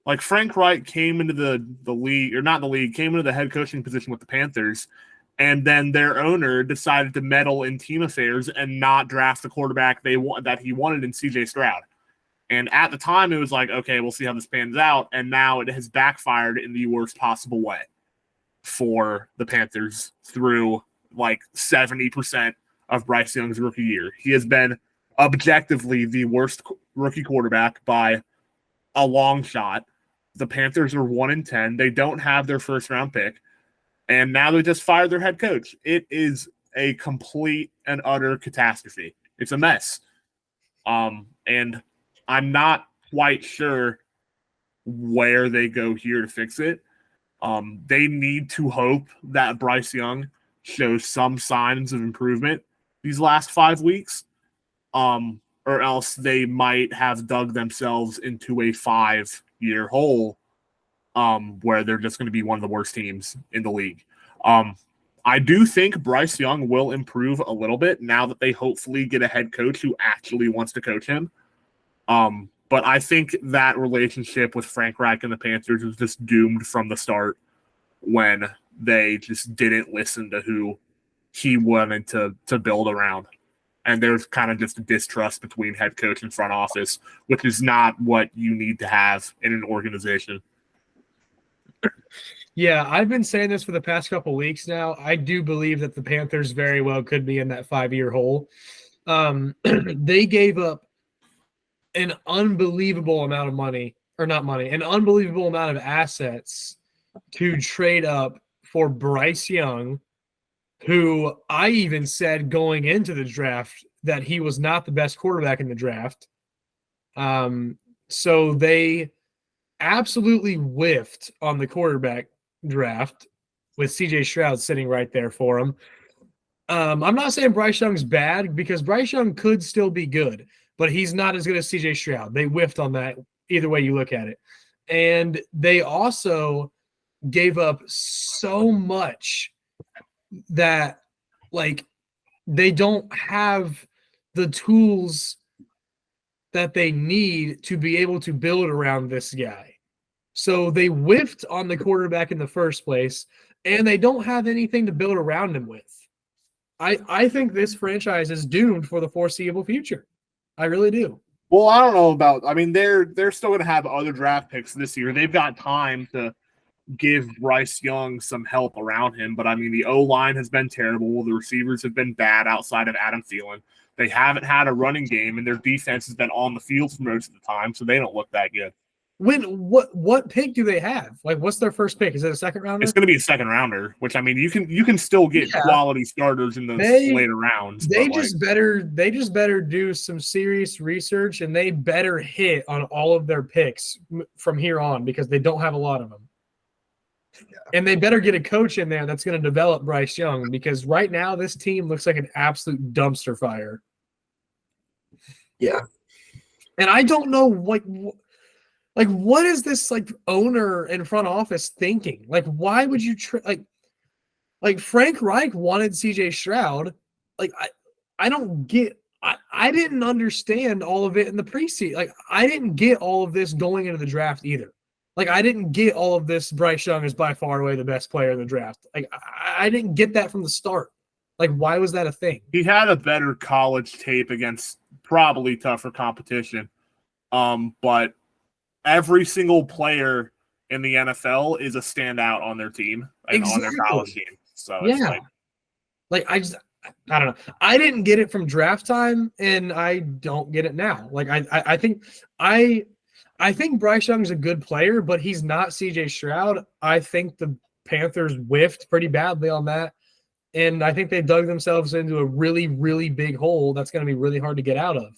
like Frank Reich came into the league, or not the league, came into the head coaching position with the Panthers, and then their owner decided to meddle in team affairs and not draft the quarterback that he wanted in CJ Stroud. And at the time, it was like, okay, we'll see how this pans out. And now it has backfired in the worst possible way for the Panthers through like 70% of Bryce Young's rookie year. He has been objectively the worst rookie quarterback by a long shot. The Panthers are 1-10. They don't have their first round pick. And now they just fired their head coach. It is a complete and utter catastrophe. It's a mess. And I'm not quite sure where they go here to fix it. They need to hope that Bryce Young shows some signs of improvement these last 5 weeks, or else they might have dug themselves into a 5-year hole where they're just going to be one of the worst teams in the league. I do think Bryce Young will improve a little bit now that they hopefully get a head coach who actually wants to coach him. But I think that relationship with Frank Reich and the Panthers was just doomed from the start when they just didn't listen to who he wanted to build around. And there's kind of just a distrust between head coach and front office, which is not what you need to have in an organization. Yeah, I've been saying this for the past couple of weeks now. I do believe that the Panthers very well could be in that 5-year hole. They gave up an unbelievable amount of money, or not money, an unbelievable amount of assets to trade up for Bryce Young, who I even said going into the draft that he was not the best quarterback in the draft. So they absolutely whiffed on the quarterback draft with CJ Stroud sitting right there for him. I'm not saying Bryce Young's bad, because Bryce Young could still be good, but he's not as good as CJ Stroud. They whiffed on that either way you look at it. And they also gave up so much that, like, they don't have the tools that they need to be able to build around this guy. So they whiffed on the quarterback in the first place, and they don't have anything to build around him with. I think this franchise is doomed for the foreseeable future. I really do. Well, I don't know about. I mean, they're still going to have other draft picks this year. They've got time to give Bryce Young some help around him. But I mean, the O-line has been terrible. The receivers have been bad outside of Adam Thielen. They haven't had a running game, and their defense has been on the field for most of the time, so they don't look that good. What pick do they have? Like, what's their first pick? Is it a second rounder? It's going to be a second rounder, which, I mean, you can still get quality starters in those later rounds. They just better do some serious research, and they better hit on all of their picks from here on, because they don't have a lot of them. Yeah. And they better get a coach in there that's going to develop Bryce Young, because right now this team looks like an absolute dumpster fire. Yeah. And I don't know what is this like owner and front office thinking? Like, why would you like Frank Reich wanted CJ Stroud? Like, I don't get. I didn't understand all of it in the preseason. Like, I didn't get all of this going into the draft either. Like, I didn't get all of this. Bryce Young is by far away the best player in the draft. Like, I didn't get that from the start. Like, why was that a thing? He had a better college tape against probably tougher competition, but every single player in the NFL is a standout on their team and on their college team. So yeah, like I don't know. I didn't get it from draft time, and I don't get it now. Like I think Bryce Young's a good player, but he's not CJ Stroud. I think the Panthers whiffed pretty badly on that, and I think they dug themselves into a really, really big hole that's going to be really hard to get out of.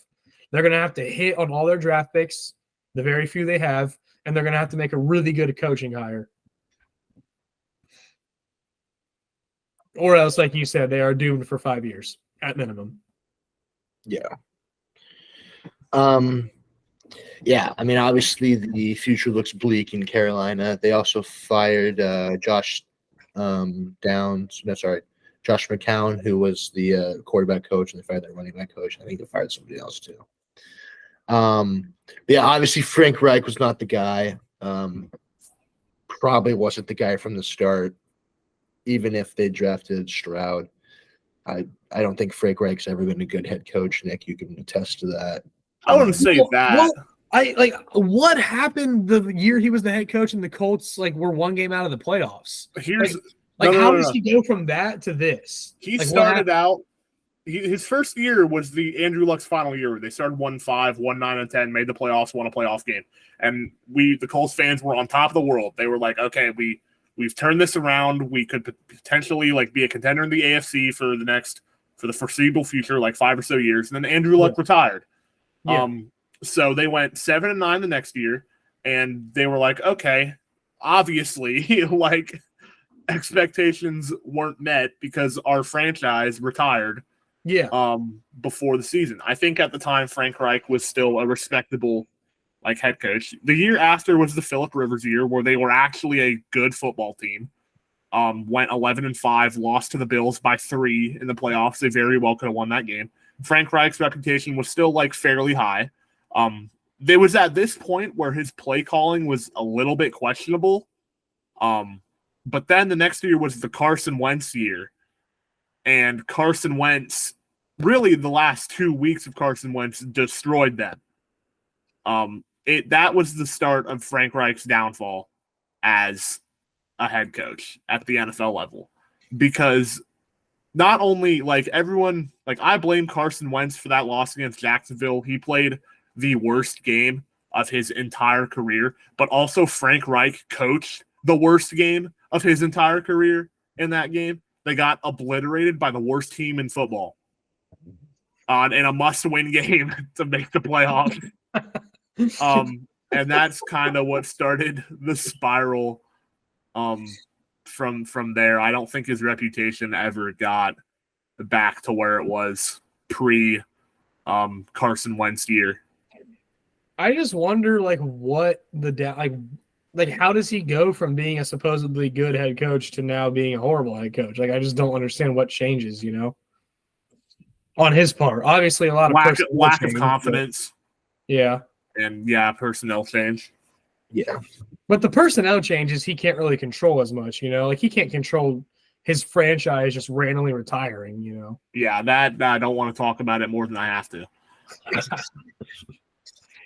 They're going to have to hit on all their draft picks, the very few they have, and they're going to have to make a really good coaching hire. Or else, like you said, they are doomed for 5 years at minimum. Yeah. Yeah, I mean, obviously the future looks bleak in Carolina. They also fired Josh McCown, who was the quarterback coach, and they fired their running back coach. I think they fired somebody else too. Yeah, obviously Frank Reich was not the guy. Probably wasn't the guy from the start, even if they drafted Stroud. I don't think Frank Reich's ever been a good head coach. Nick, you can attest to that. I wouldn't say that. What happened the year he was the head coach and the Colts were one game out of the playoffs? Here's how does he go from that to this? He started out. His first year was the Andrew Luck's final year. They started 1-5, won 9-10, made the playoffs, won a playoff game, and the Colts fans were on top of the world. They were like, okay, we've turned this around. We could potentially be a contender in the AFC for the foreseeable future, 5 or so years. And then Andrew Luck retired. Yeah. So they went 7-9 the next year, and they were like, okay, obviously, expectations weren't met because our franchise retired. Yeah. Before the season. I think at the time Frank Reich was still a respectable head coach. The year after was the Phillip Rivers year, where they were actually a good football team. Went 11-5, lost to the Bills by 3 in the playoffs. They very well could have won that game. Frank Reich's reputation was still fairly high. There was at this point where his play calling was a little bit questionable. But then the next year was the Carson Wentz year. And Carson Wentz, really the last 2 weeks of Carson Wentz destroyed them. That was the start of Frank Reich's downfall as a head coach at the NFL level. Because not only everyone, I blame Carson Wentz for that loss against Jacksonville. He played the worst game of his entire career, but also Frank Reich coached the worst game of his entire career in that game. They got obliterated by the worst team in football in a must-win game to make the playoffs. And that's kind of what started the spiral from there. I don't think his reputation ever got back to where it was pre Carson Wentz year. I just wonder what how does he go from being a supposedly good head coach to now being a horrible head coach? I just don't understand what changes, on his part. Obviously, a lot of lack of confidence. Yeah. And personnel change. Yeah. But the personnel changes he can't really control as much, he can't control his franchise just randomly retiring, Yeah, that I don't want to talk about it more than I have to.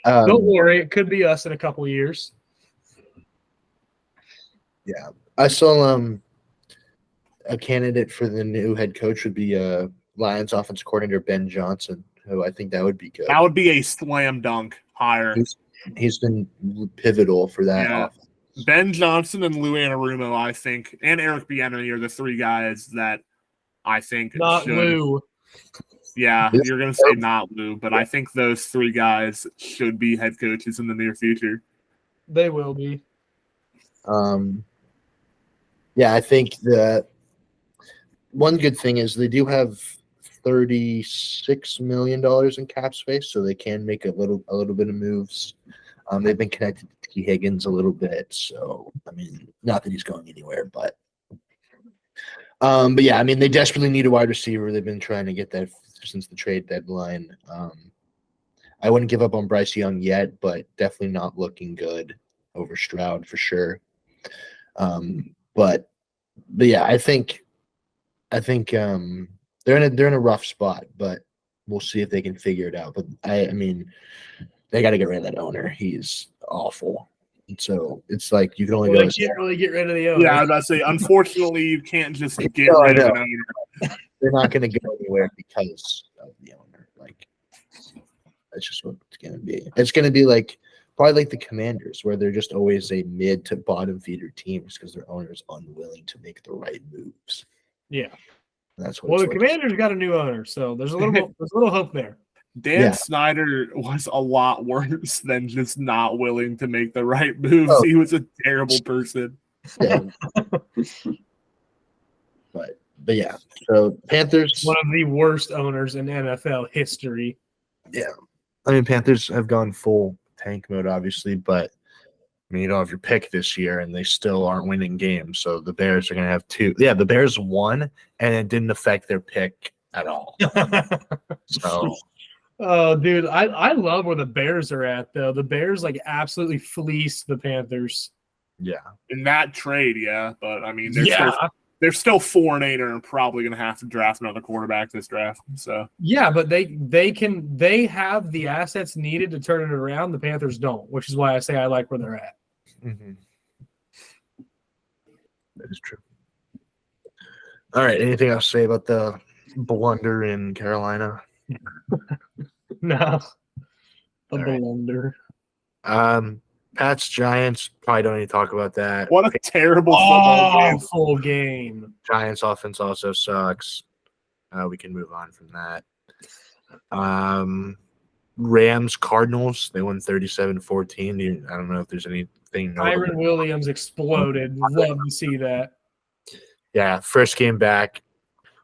Don't worry, it could be us in a couple years. Yeah, I saw a candidate for the new head coach would be Lions offensive coordinator Ben Johnson, who I think that would be good. That would be a slam dunk hire. He's been pivotal for that. Yeah. Ben Johnson and Lou Anarumo, I think, and Eric Bieniemy are the 3 guys that I think not should. Lou. Yeah, you're going to say not Lou, but I think those 3 guys should be head coaches in the near future. They will be. Yeah, I think that one good thing is they do have $36 million in cap space, so they can make a little bit of moves. They've been connected to T. Higgins a little bit, so I mean, not that he's going anywhere, but yeah, I mean, they desperately need a wide receiver. They've been trying to get that since the trade deadline. I wouldn't give up on Bryce Young yet, but definitely not looking good over Stroud for sure. But yeah, I think they're in a rough spot, but we'll see if they can figure it out. But I mean, they got to get rid of that owner. He's awful. And so it's you can only They can't really get rid of the owner. Yeah, I was about to say, unfortunately, you can't just get rid of an owner. They're not going to go anywhere because of the owner. That's just what it's going to be. It's going to be probably the Commanders, where they're just always a mid to bottom feeder team because their owner is unwilling to make the right moves. Yeah. And that's what. Well, the Commanders got a new owner, so there's a little hope there. Dan Yeah. Snyder was a lot worse than just not willing to make the right moves. Oh. He was a terrible person. Yeah. but yeah. So Panthers. One of the worst owners in NFL history. I mean, Panthers have gone full tank mode, obviously, but I mean, you don't have your pick this year, and they still aren't winning games. So the Bears are going to have two. Yeah, the Bears won, and it didn't affect their pick at all. So Oh, dude, I love where the Bears are at, though. The Bears like absolutely fleeced the Panthers. yeah, In that trade, yeah. But I mean, they're still 4-8 and are probably going to have to draft another quarterback this draft. So Yeah, but they have the assets needed to turn it around. The Panthers don't, which is why I say I like where they're at. that is true. All right. Anything else to say about the blunder in Carolina? No, a All right. blunder. Pats Giants. Probably don't need to talk about that. what a terrible football game. Awful game. Giants offense also sucks. We can move on from that. Rams Cardinals. They won 37-14. I don't know if there's anything. Kyron Williams exploded. Love to see that. Yeah, first game back,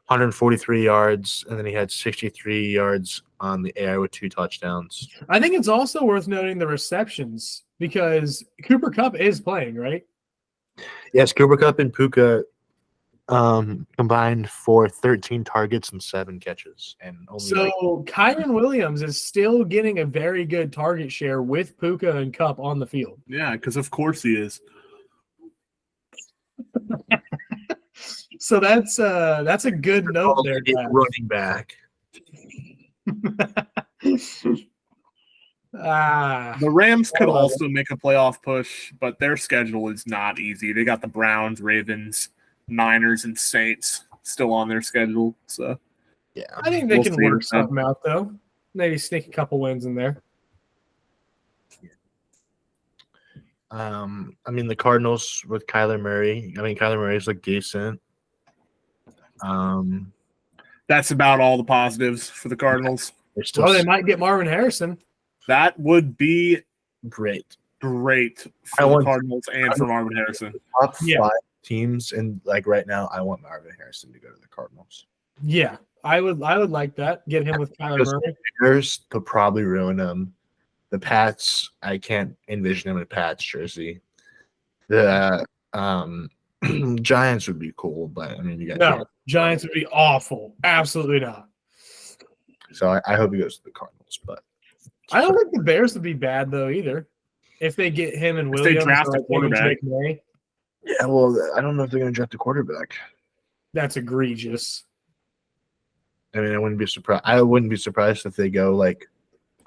143 yards, and then he had 63 yards on the air with 2 touchdowns. I think it's also worth noting the receptions because Cooper Kupp is playing, right? Yes, Cooper Kupp and Puka combined for 13 targets and 7 catches. And only So Kyron Williams is still getting a very good target share with Puka and Kupp on the field. Yeah, because of course he is. So that's a good note there, guys. running back. The Rams could also make a playoff push, but their schedule is not easy. They got the Browns, Ravens, Niners, and Saints still on their schedule. So Yeah, I think they We'll can see. work something out though. Maybe sneak a couple wins in there. I mean the Cardinals with Kyler Murray. I mean Kyler Murray's like decent. that's about all the positives for the Cardinals. They're still Oh, they might get Marvin Harrison. That would be great. great I for the want- Cardinals and for Marvin Harrison. Top Yeah. 5 teams, and like right now, I want Marvin Harrison to go to the Cardinals. Yeah, I would like that. Get him with Kyler Because Murray. Bears could probably ruin him. The Pats, I can't envision him in a Pats jersey. The Giants would be cool, but I mean, you got No, Giants would be awful. Absolutely not. So I hope he goes to the Cardinals, but I don't think the Bears would be bad though either. If they get him and If they Williams, draft or a like maybe quarterback. Drake May, yeah, well, I don't know if they're going to draft a quarterback. that's egregious. I mean, I wouldn't be surprised. I wouldn't be surprised if they go like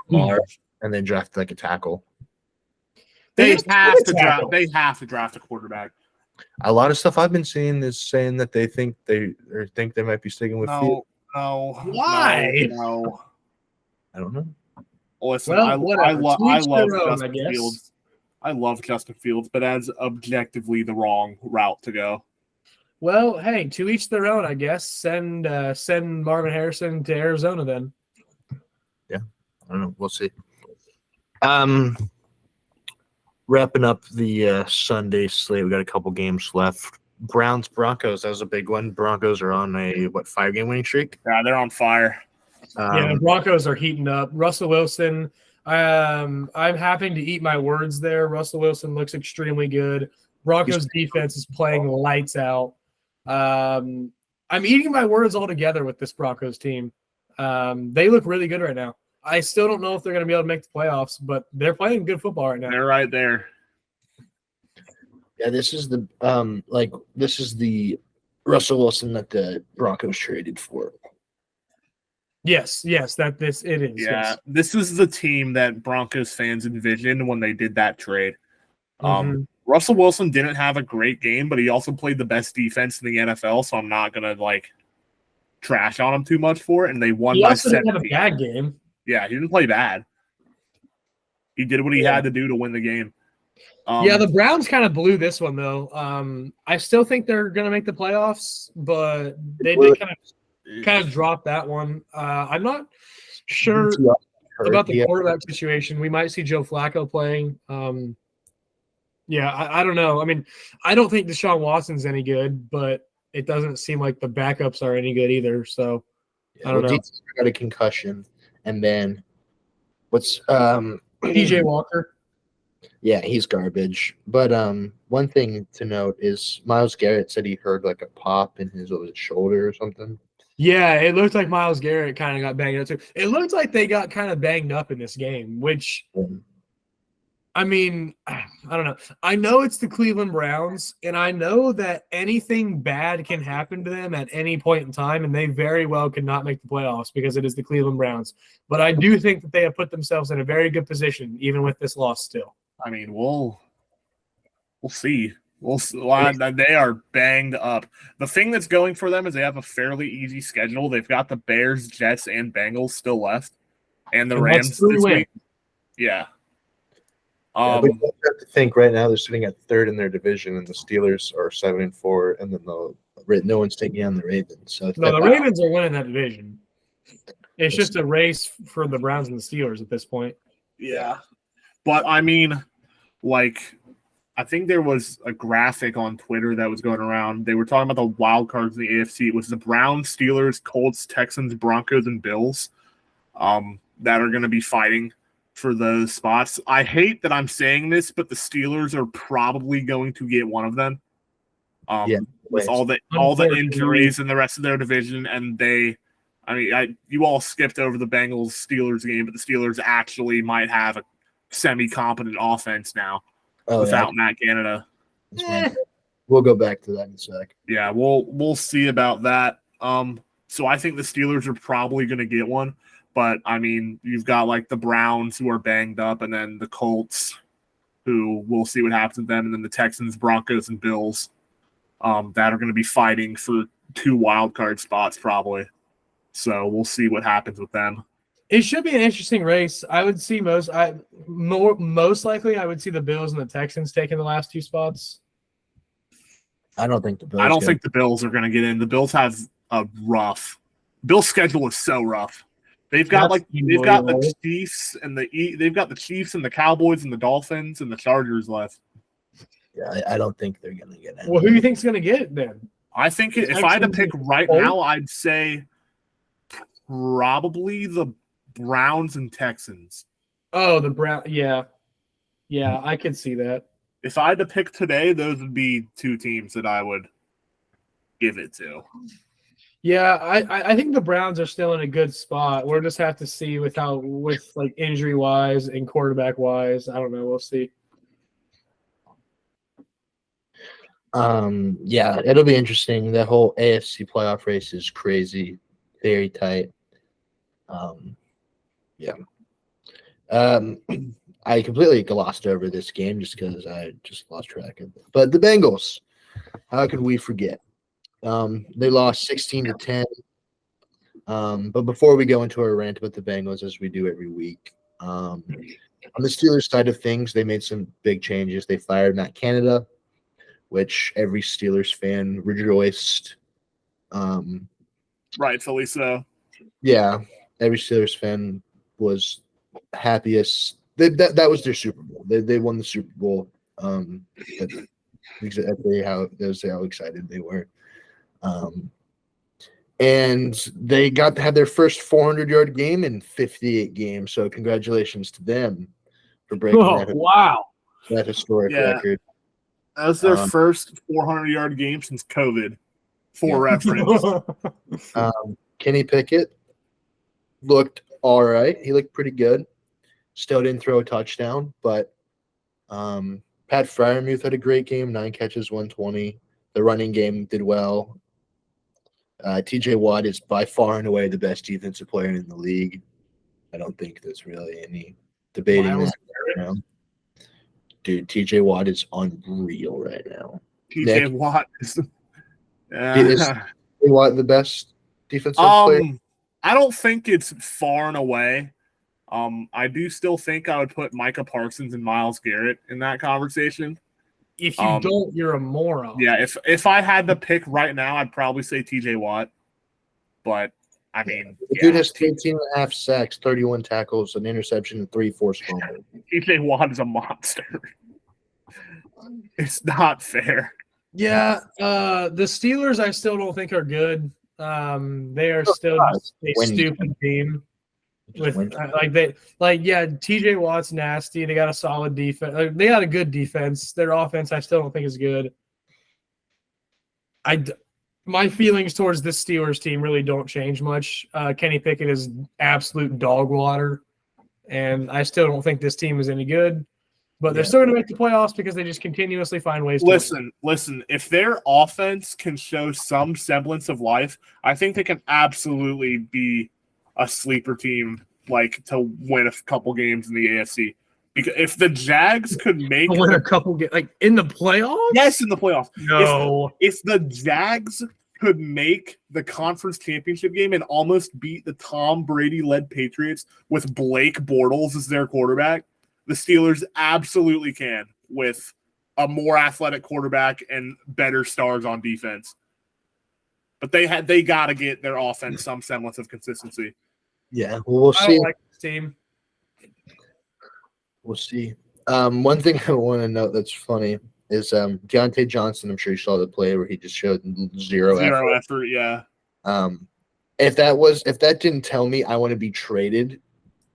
Marv and then draft like a tackle. They just have put a to tackle. draft. They have to draft a quarterback. A lot of stuff I've been seeing is saying that they think they might be sticking with Fields. No. Why? No. I don't know. Listen, Well, I whatever. love To each their own, Justin I guess. Fields. I love Justin Fields, but that's objectively the wrong route to go. Well, hey, to each their own, I guess. Send Marvin Harrison to Arizona then. I don't know. We'll see. Wrapping up the Sunday slate, we got a couple games left. Browns Broncos. That was a big one. Broncos are on a 5-game winning streak. Yeah, they're on fire. Yeah, the Broncos are heating up. Russell Wilson, I'm having to eat my words there. Russell Wilson looks extremely good. Broncos defense is playing lights out. I'm eating my words altogether with this Broncos team. They look really good right now. I still don't know if they're going to be able to make the playoffs, but they're playing good football right now. They're right there. Yeah, this is the Russell Wilson that the Broncos traded for. Yes, it is. Yeah, Yes. this is the team that Broncos fans envisioned when they did that trade. Mhm. Russell Wilson didn't have a great game, but he also played the best defense in the NFL, so I'm not gonna trash on him too much for it. And they won He by also didn't 17. have a bad game. Yeah, he didn't play bad. He did what he had to do to win the game. Yeah, the Browns kind of blew this one though. I still think they're going to make the playoffs, but they did kind of drop that one. I'm not sure Hurt. about the Yeah. quarterback situation. We might see Joe Flacco playing. Yeah, I don't know. I mean, I don't think Deshaun Watson's any good, but it doesn't seem like the backups are any good either. So I don't know. Dietrich got a concussion, and then what's PJ Walker. Yeah, he's garbage. But one thing to note is Myles Garrett said he heard like a pop in his shoulder or something. Yeah, it looked like Myles Garrett kind of got banged up too. It looked like they got kind of banged up in this game, which I mean, I don't know. I know it's the Cleveland Browns, and I know that anything bad can happen to them at any point in time, and they very well could not make the playoffs because it is the Cleveland Browns. But I do think that they have put themselves in a very good position, even with this loss still. I mean, we'll see. They are banged up. The thing that's going for them is they have a fairly easy schedule. They've got the Bears, Jets, and Bengals still left, and the And Rams that's 3 this wins. week. Yeah. But you have to think right now they're sitting at third in their division, and the Steelers are 7-4, and then no one's taking on the Ravens. So No, the Ravens are winning that division. It's just a race for the Browns and the Steelers at this point. Yeah. But I mean, like, I think there was a graphic on Twitter that was going around. They were talking about the wild cards in the AFC. It was the Browns, Steelers, Colts, Texans, Broncos, and Bills that are going to be fighting for those spots. I hate that I'm saying this, but the Steelers are probably going to get one of them. With all the injuries in the rest of their division, and you all skipped over the Bengals Steelers game, but the Steelers actually might have a semi-competent offense now without Matt Canada. We'll go back to that in a sec. Yeah, we'll see about that. So I think the Steelers are probably going to get one. But, I mean, you've got, like, the Browns who are banged up, and then the Colts who we'll see what happens with them, and then the Texans, Broncos, and Bills that are going to be fighting for 2 wild card spots probably. So we'll see what happens with them. It should be an interesting race. I would see most likely I would see the Bills and the Texans taking the last 2 spots. I don't think the Bills. I don't think the Bills are going to get in. The Bills have a rough. Bill's schedule is so rough. They've got the Chiefs and the Cowboys and the Dolphins and the Chargers left. Yeah, I don't think they're going to get in. Well, who do you think's going to get it then? I think if I had to pick right now, I'd say probably the Browns and Texans. Oh, the Brown. Yeah, I could see that. If I had to pick today, those would be 2 teams that I would give it to. Yeah, I think the Browns are still in a good spot. We'll just have to see with like injury wise and quarterback wise. I don't know. We'll see. Yeah, it'll be interesting. The whole AFC playoff race is crazy, very tight. Yeah. I completely glossed over this game just because I just lost track of it. But the Bengals, how could we forget? They lost 16-10. But before we go into our rant about the Bengals, as we do every week, on the Steelers side of things, they made some big changes. They fired Matt Canada, which every Steelers fan rejoiced. Rightfully so. Yeah, every Steelers fan was happiest. That was their Super Bowl. They won the Super Bowl. Exactly how excited they were. And they had their first 400-yard game in 58 games. So congratulations to them for breaking that historic record. That was their first 400-yard game since COVID, for reference. Kenny Pickett looked all right. He looked pretty good. Still didn't throw a touchdown, but Pat Freiermuth had a great game, 9 catches, 120. The running game did well. TJ Watt is by far and away the best defensive player in the league. I don't think there's really any debating that right now. Dude, TJ Watt is unreal right now. TJ Watt is Watt the best defensive player? I don't think it's far and away. I do still think I would put Micah Parsons and Myles Garrett in that conversation. If you don't, you're a moron. Yeah, if I had to pick right now, I'd probably say TJ Watt. But I mean, The dude has 13 and a half sacks, 31 tackles, an interception, and 3 forced fumbles. TJ Watt is a monster. It's not fair. Yeah, the Steelers I still don't think are good. They are still just a stupid team. With TJ Watt's nasty. They got a solid defense. They got a good defense. Their offense I still don't think is good. My feelings towards this Steelers team really don't change much. Kenny Pickett is absolute dog water, and I still don't think this team is any good. But they're still going to make the playoffs because they just continuously find ways to listen. If their offense can show some semblance of life, I think they can absolutely be a sleeper team, like to win a couple games in the AFC. Because if the Jags could win a couple games, like in the playoffs, yes, in the playoffs. No, if the Jags could make the conference championship game and almost beat the Tom Brady-led Patriots with Blake Bortles as their quarterback, the Steelers absolutely can with a more athletic quarterback and better stars on defense. But they got to get their offense some semblance of consistency. Yeah, well, we'll see. I don't like this team. We'll see. One thing I want to note that's funny is Deontay Johnson. I'm sure you saw the play where he just showed zero effort. Yeah. If that didn't tell me I want to be traded,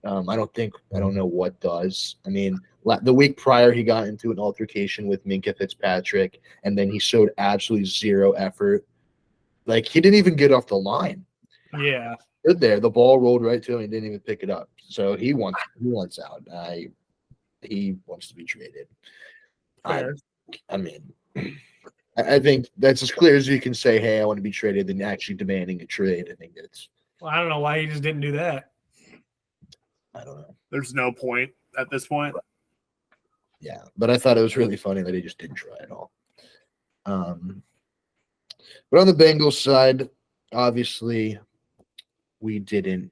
I don't know what does. I mean, the week prior he got into an altercation with Minkah Fitzpatrick, and then he showed absolutely zero effort. Like he didn't even get off the line. Yeah. Good there. The ball rolled right to him. He didn't even pick it up. So he wants out. He wants to be traded. I mean, I think that's as clear as you can say, hey, I want to be traded than actually demanding a trade. I think that's. Well, I don't know why he just didn't do that. I don't know. There's no point at this point. Yeah, but I thought it was really funny that he just didn't try at all. But on the Bengals side, obviously, we didn't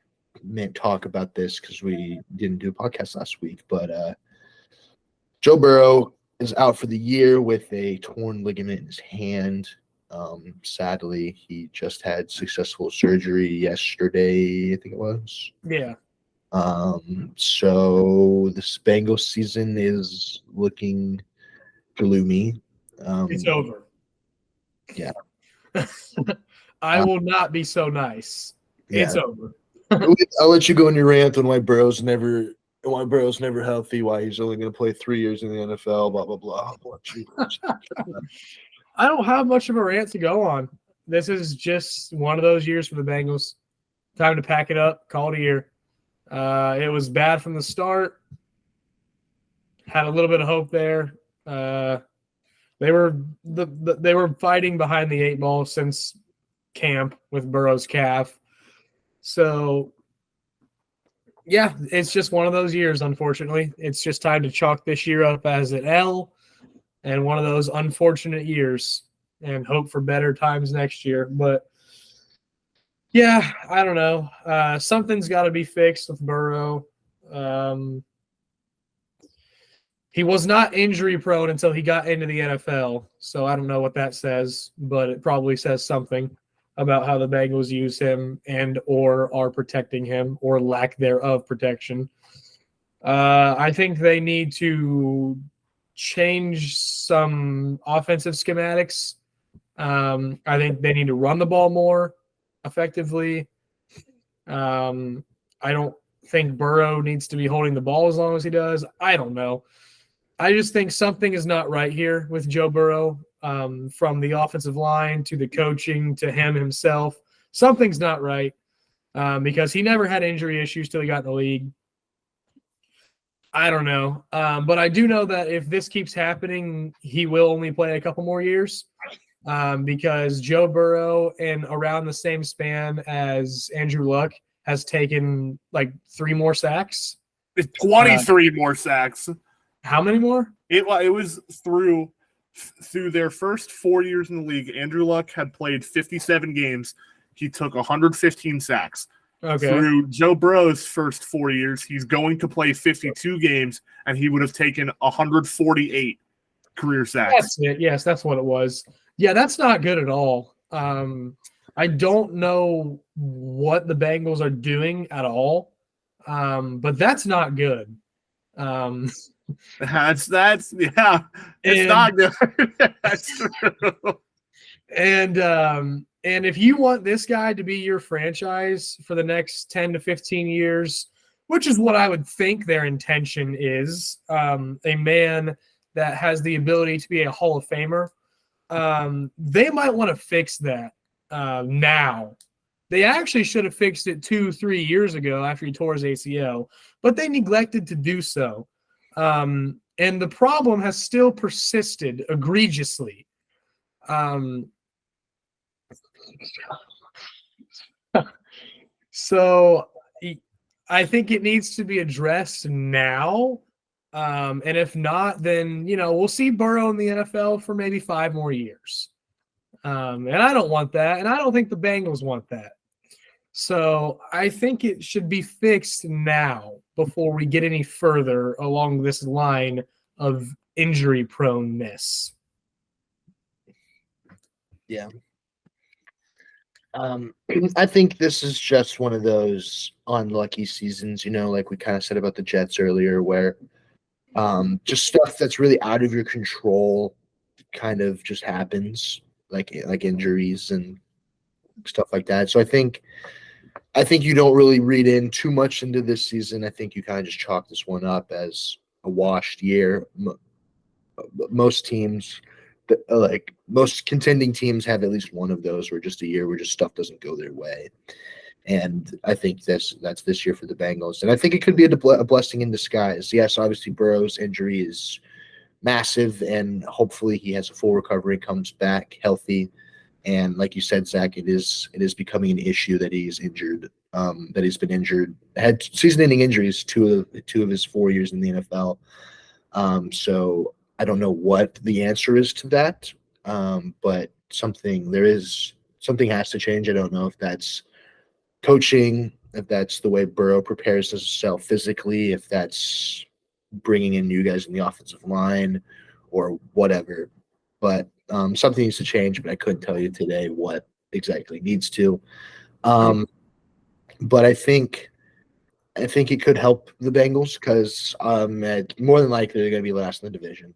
talk about this because we didn't do a podcast last week. But Joe Burrow is out for the year with a torn ligament in his hand. Sadly, he just had successful surgery yesterday, I think it was. Yeah. So this Bengals season is looking gloomy. It's over. Yeah. I will not be so nice. Yeah. It's over. I'll let you go on your rant on why Burrow's never healthy, why he's only going to play 3 years in the NFL, blah, blah, blah. I don't have much of a rant to go on. This is just one of those years for the Bengals. Time to pack it up, call it a year. It was bad from the start. Had a little bit of hope there. They were fighting behind the 8 ball since camp with Burrow's calf. So, yeah, it's just one of those years, unfortunately. It's just time to chalk this year up as an L and one of those unfortunate years and hope for better times next year. But, yeah, I don't know. Something's got to be fixed with Burrow. He was not injury prone until he got into the NFL. So I don't know what that says, but it probably says something about how the Bengals use him and or are protecting him or lack thereof protection. I think they need to change some offensive schematics. I think they need to run the ball more effectively. I don't think Burrow needs to be holding the ball as long as he does. I don't know. I just think something is not right here with Joe Burrow, from the offensive line to the coaching to him himself. Something's not right because he never had injury issues till he got in the league. I don't know. But I do know that if this keeps happening, he will only play a couple more years because Joe Burrow, in around the same span as Andrew Luck, has taken like 3 more sacks. 23 more sacks. How many more? It was through their first 4 years in the league. Andrew Luck had played 57 games. He took 115 sacks. Okay. Through Joe Burrow's first 4 years, he's going to play 52 games, and he would have taken 148 career sacks. That's it. Yes, that's what it was. Yeah, that's not good at all. I don't know what the Bengals are doing at all, but that's not good. That's yeah, it's And- not good. That's true. And if you want this guy to be your franchise for the next 10 to 15 years, which is what I would think their intention is, a man that has the ability to be a Hall of Famer, they might want to fix that now. They actually should have fixed it 2-3 years ago after he tore his ACL, but they neglected to do so. And the problem has still persisted egregiously. So I think it needs to be addressed now. And if not, then, we'll see Burrow in the NFL for maybe 5 more years. And I don't want that. And I don't think the Bengals want that. So I think it should be fixed now before we get any further along this line of injury proneness. Yeah. I think this is just one of those unlucky seasons, like we kind of said about the Jets earlier, where just stuff that's really out of your control kind of just happens, like injuries and stuff like that. So I think you don't really read in too much into this season. I think you kind of just chalk this one up as a washed year. Most teams, most contending teams, have at least one of those, where just a year where just stuff doesn't go their way. And I think that's this year for the Bengals. And I think it could be a blessing in disguise. Yes, obviously Burrow's injury is massive, and hopefully he has a full recovery, comes back healthy. And like you said, Zach, it is becoming an issue that he's injured, that he's been injured, had season-ending injuries two of his 4 years in the NFL. So I don't know what the answer is to that, but something has to change. I don't know if that's coaching, if that's the way Burrow prepares himself physically, if that's bringing in new guys in the offensive line or whatever. But something needs to change, but I couldn't tell you today what exactly needs to. But I think it could help the Bengals because more than likely they're going to be last in the division.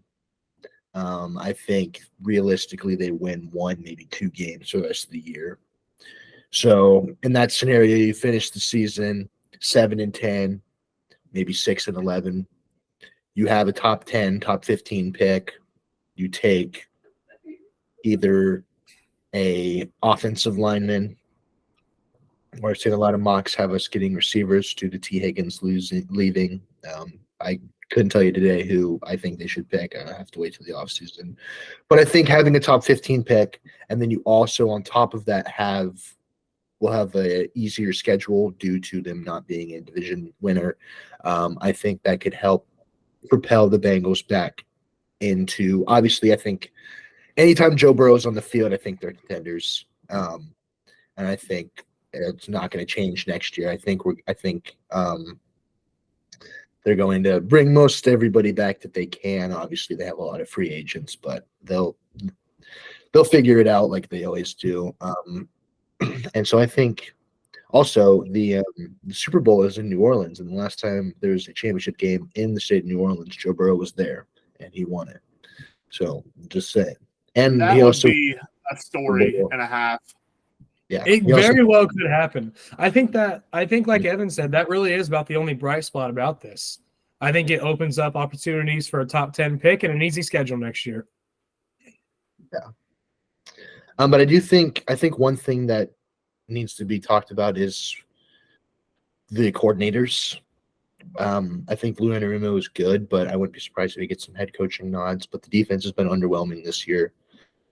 I think realistically they win 1, maybe 2 games for the rest of the year. So in that scenario, you finish the season 7-10, maybe 6-11. You have a top 10, top 15 pick. You take either a offensive lineman, or I've seen a lot of mocks have us getting receivers due to T. Higgins leaving. I couldn't tell you today who I think they should pick. I have to wait till the offseason. But I think having a top 15 pick, and then you also on top of that will have a easier schedule due to them not being a division winner. I think that could help propel the Bengals back into, obviously, I think anytime Joe Burrow is on the field, I think they're contenders. And I think it's not going to change next year. I think they're going to bring most everybody back that they can. Obviously, they have a lot of free agents, but they'll figure it out like they always do. And so I think also the Super Bowl is in New Orleans, and the last time there was a championship game in the state of New Orleans, Joe Burrow was there and he won it. So just saying. And that he would also be a story and a half. Yeah, it very well could happen. I think like Evan said, that really is about the only bright spot about this. I think it opens up opportunities for a top 10 pick and an easy schedule next year. Yeah. But I think one thing that needs to be talked about is the coordinators. I think Lou Anarumo is good, but I wouldn't be surprised if he gets some head coaching nods. But the defense has been underwhelming this year.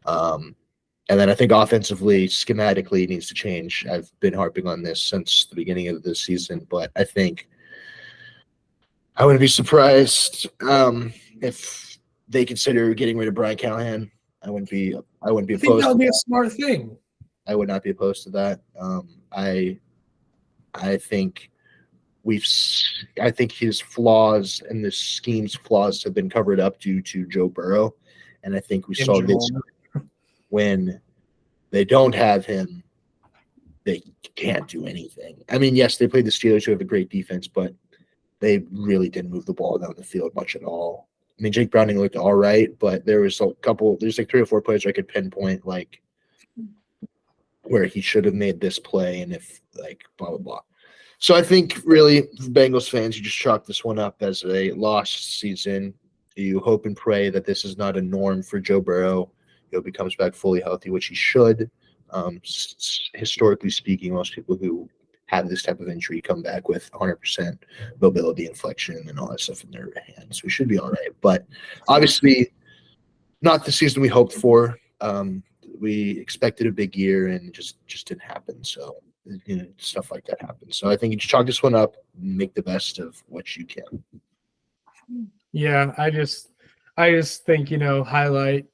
And then I think offensively, schematically, it needs to change. I've been harping on this since the beginning of the season, but I think I wouldn't be surprised if they consider getting rid of Brian Callahan. I wouldn't be opposed. I think that would be a smart thing. I would not be opposed to that. I think his flaws and the scheme's flaws have been covered up due to Joe Burrow, and I think we saw this when they don't have him. they can't do anything. I mean, yes, they played the Steelers, who have a great defense, but they really didn't move the ball down the field much at all. I mean, Jake Browning looked all right, but there's like 3 or 4 plays I could pinpoint, like where he should have made this play, and if like blah blah blah. So I think really, Bengals fans, you just chalk this one up as a lost season. You hope and pray that this is not a norm for Joe Burrow. He hope he comes back fully healthy, which he should. Historically speaking, most people who have this type of injury come back with 100% mobility and flexion and all that stuff in their hands. We should be all right. But obviously, not the season we hoped for. We expected a big year and just didn't happen. So, stuff like that happens. So I think you just chalk this one up, make the best of what you can. Yeah, I just think, highlight.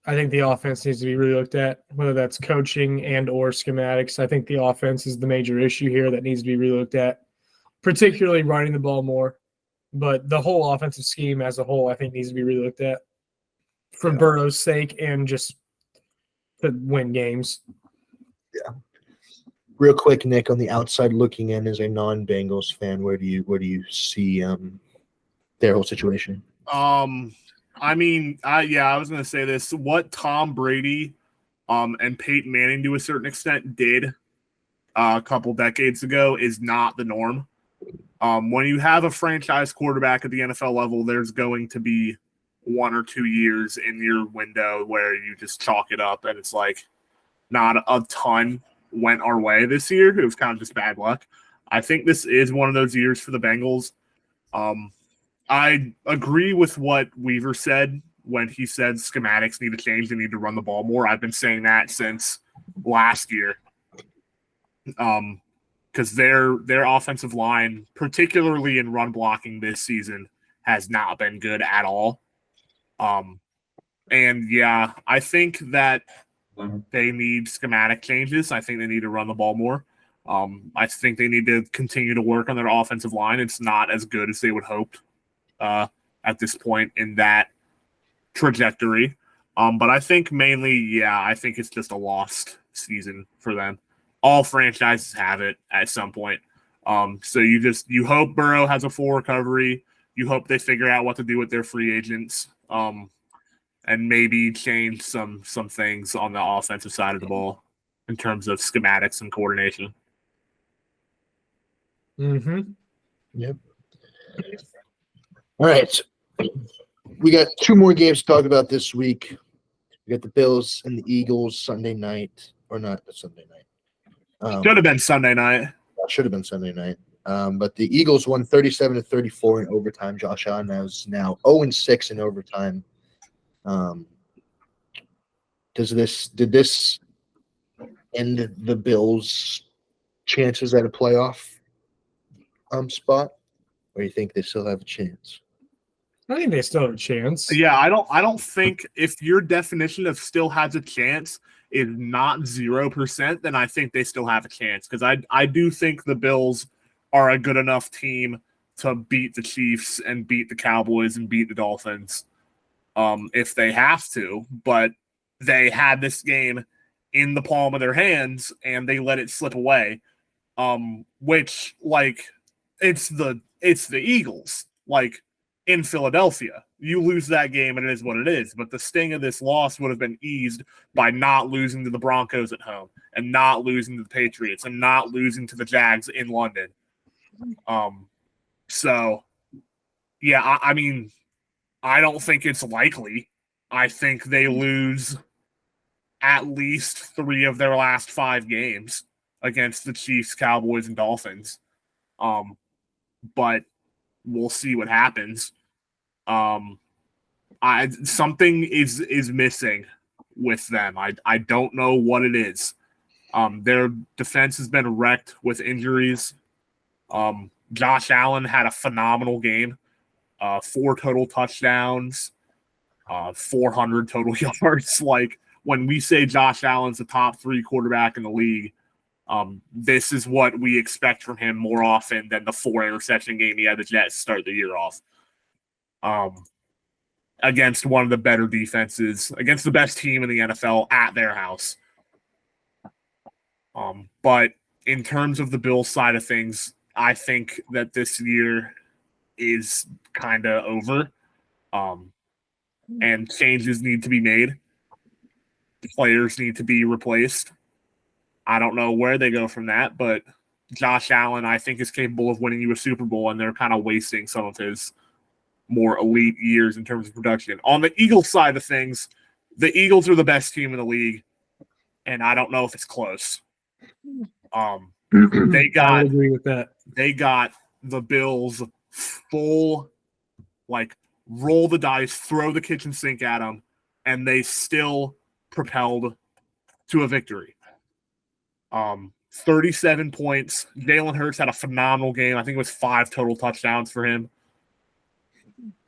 I think the offense needs to be really looked at, whether that's coaching and or schematics. I think the offense is the major issue here that needs to be really looked at, particularly running the ball more. But the whole offensive scheme as a whole, I think, needs to be really looked at for Burrow's sake and just to win games. Yeah. Real quick, Nick, on the outside looking in as a non-Bengals fan, where do you see their whole situation? I mean, I was gonna say this. What Tom Brady, and Peyton Manning to a certain extent did a couple decades ago is not the norm. When you have a franchise quarterback at the NFL level, there's going to be 1 or 2 years in your window where you just chalk it up, and it's like not a ton went our way this year. It was kind of just bad luck. I think this is one of those years for the Bengals. I agree with what Weaver said when he said schematics need to change. They need to run the ball more. I've been saying that since last year. Because their offensive line, particularly in run blocking this season, has not been good at all. And yeah, I think that they need schematic changes. I think they need to run the ball more. I think they need to continue to work on their offensive line. It's not as good as they would hope at this point in that trajectory. But I think mainly, I think it's just a lost season for them. All franchises have it at some point. So you hope Burrow has a full recovery. You hope they figure out what to do with their free agents. And maybe change some things on the offensive side of the ball in terms of schematics and coordination. Mm-hmm. Yep. All right. We got 2 more games to talk about this week. We got the Bills and the Eagles Sunday night, or not Sunday night. Should have been Sunday night. Should have been Sunday night. But the Eagles won 37-34 in overtime. Josh Allen is now 0-6 in overtime. Did this end the Bills' chances at a playoff spot, or you think they still have a chance? I think they still have a chance. Yeah, I don't think if your definition of still has a chance is not 0%, then I think they still have a chance, because I do think the Bills are a good enough team to beat the Chiefs and beat the Cowboys and beat the Dolphins if they have to, but they had this game in the palm of their hands and they let it slip away, which, like, it's the Eagles. Like, in Philadelphia, you lose that game and it is what it is. But the sting of this loss would have been eased by not losing to the Broncos at home and not losing to the Patriots and not losing to the Jags in London. So, yeah, I mean, I don't think it's likely. I think they lose at least 3 of their last 5 games against the Chiefs, Cowboys, and Dolphins. But we'll see what happens. Something is missing with them. I don't know what it is. Their defense has been wrecked with injuries. Josh Allen had a phenomenal game. 4 total touchdowns, 400 total yards. Like, when we say Josh Allen's the top 3 quarterback in the league, this is what we expect from him more often than the 4 interception game he had the Jets start the year off. Against one of the better defenses, against the best team in the NFL at their house. But in terms of the Bills side of things, I think that this year is kind of over. And changes need to be made. Players need to be replaced. I don't know where they go from that, but Josh Allen, I think, is capable of winning you a Super Bowl, and they're kind of wasting some of his more elite years in terms of production. On the Eagles side of things, the Eagles are the best team in the league, and I don't know if it's close. I They would agree with that. got the Bills full, like, roll the dice, throw the kitchen sink at them, and they still propelled to a victory. 37 points. Jalen Hurts had a phenomenal game. I think it was 5 total touchdowns for him.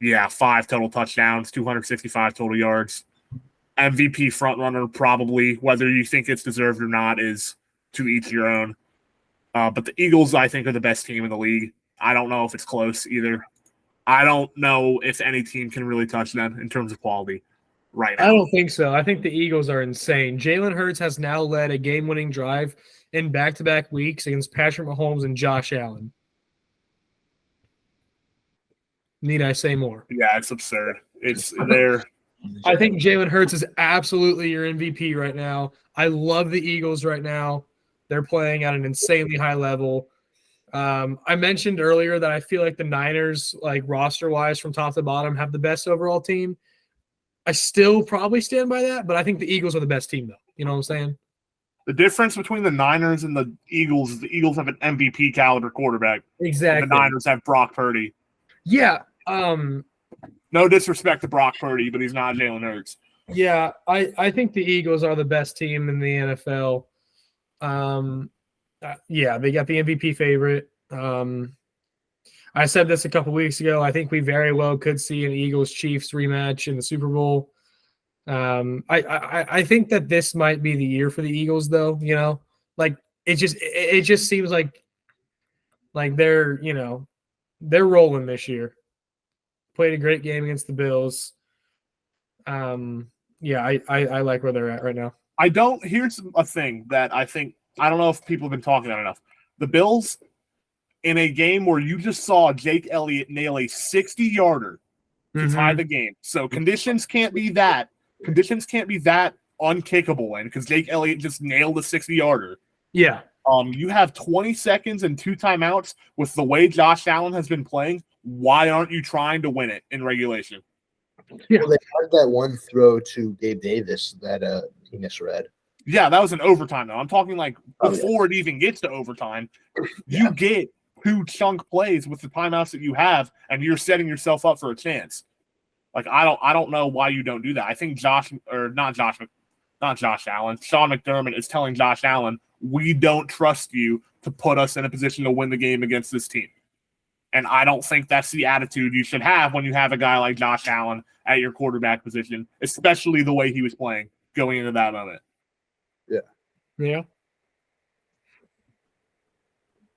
Yeah, 5 total touchdowns, 265 total yards. MVP frontrunner, probably. Whether you think it's deserved or not is to each your own. But the Eagles, I think, are the best team in the league. I don't know if it's close either. I don't know if any team can really touch them in terms of quality right now. I don't think so. I think the Eagles are insane. Jalen Hurts has now led a game-winning drive in back-to-back weeks against Patrick Mahomes and Josh Allen. Need I say more? Yeah, it's absurd. It's there. I think Jalen Hurts is absolutely your MVP right now. I love the Eagles right now. They're playing at an insanely high level. I mentioned earlier that I feel like the Niners, like roster-wise from top to bottom, have the best overall team. I still probably stand by that, but I think the Eagles are the best team, though. You know what I'm saying? The difference between the Niners and the Eagles is the Eagles have an MVP caliber quarterback. Exactly. And the Niners have Brock Purdy. Yeah. No disrespect to Brock Purdy, but he's not Jalen Hurts. Yeah, I think the Eagles are the best team in the NFL. Yeah, they got the MVP favorite. I said this a couple weeks ago. I think we very well could see an Eagles-Chiefs rematch in the Super Bowl. I think that this might be the year for the Eagles, though. You know, like it just seems like they're they're rolling this year. Played a great game against the Bills. Yeah, I like where they're at right now. Here's a thing that I don't know if people have been talking about enough. The Bills, in a game where you just saw Jake Elliott nail a 60-yarder to tie the game. So conditions can't be that unkickable in because Jake Elliott just nailed a 60-yarder. Yeah. You have 20 seconds and 2 timeouts with the way Josh Allen has been playing. Why aren't you trying to win it in regulation? Yeah. Well, they had that one throw to Gabe Davis that he misread. Yeah, that was an overtime, though. I'm talking like before it even gets to overtime, you get 2 chunk plays with the timeouts that you have, and you're setting yourself up for a chance. Like, I don't know why you don't do that. I think Sean McDermott is telling Josh Allen, we don't trust you to put us in a position to win the game against this team. And I don't think that's the attitude you should have when you have a guy like Josh Allen at your quarterback position, especially the way he was playing going into that moment. Yeah. Yeah.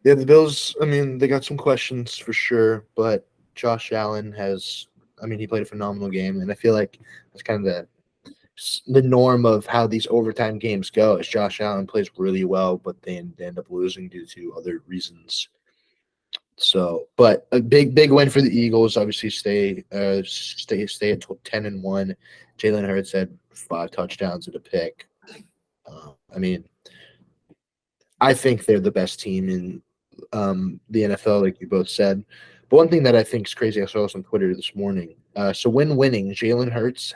Yeah, the Bills, I mean, they got some questions for sure, but Josh Allen he played a phenomenal game, and I feel like that's kind of the norm of how these overtime games go is Josh Allen plays really well, but they end up losing due to other reasons. So, but a big win for the Eagles. Obviously, stay at 10-1. Jalen Hurts had 5 touchdowns and a pick. I think they're the best team in the NFL, like you both said. But one thing that I think is crazy, I saw this on Twitter this morning. So when winning, Jalen Hurts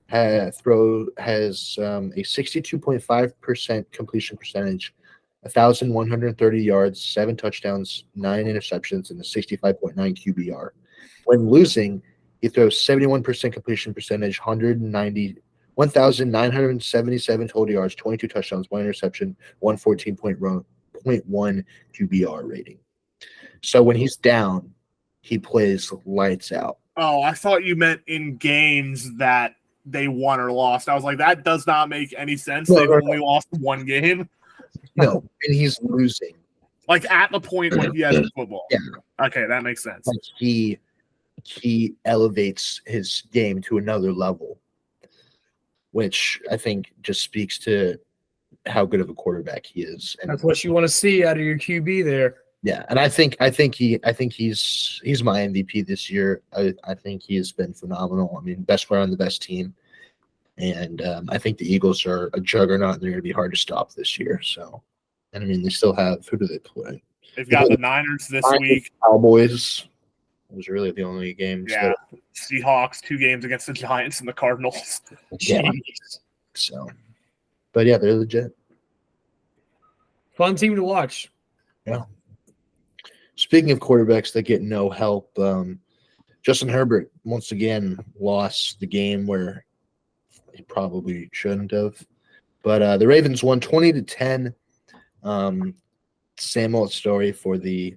has a 62.5% completion percentage, 1,130 yards, 7 touchdowns, 9 interceptions, and a 65.9 QBR. When losing, he throws 71% completion percentage, 1,977 total yards, 22 touchdowns, 1 interception, 114.1 QBR rating. So when he's down, he plays lights out. Oh, I thought you meant in games that they won or lost. I was like, that does not make any sense. They've only lost 1 game. No, and he's losing. Like at the point when he has the football. Yeah. Okay, that makes sense. Like he elevates his game to another level, which I think just speaks to how good of a quarterback he is. And That's what you want to see out of your QB there. yeah, and I think he's my MVP this year. I think he has been phenomenal. I mean, best player on the best team, and I think the Eagles are a juggernaut. And they're going to be hard to stop this year. So, and I mean, they still have who do they play? They've got the Niners this week. Cowboys. Those are really the only games. Yeah, Seahawks 2 games against the Giants and the Cardinals. Yeah. So, but yeah, they're legit. Fun team to watch. Yeah. Speaking of quarterbacks that get no help, Justin Herbert once again lost the game where he probably shouldn't have. But the Ravens won 20-10. Same old story for the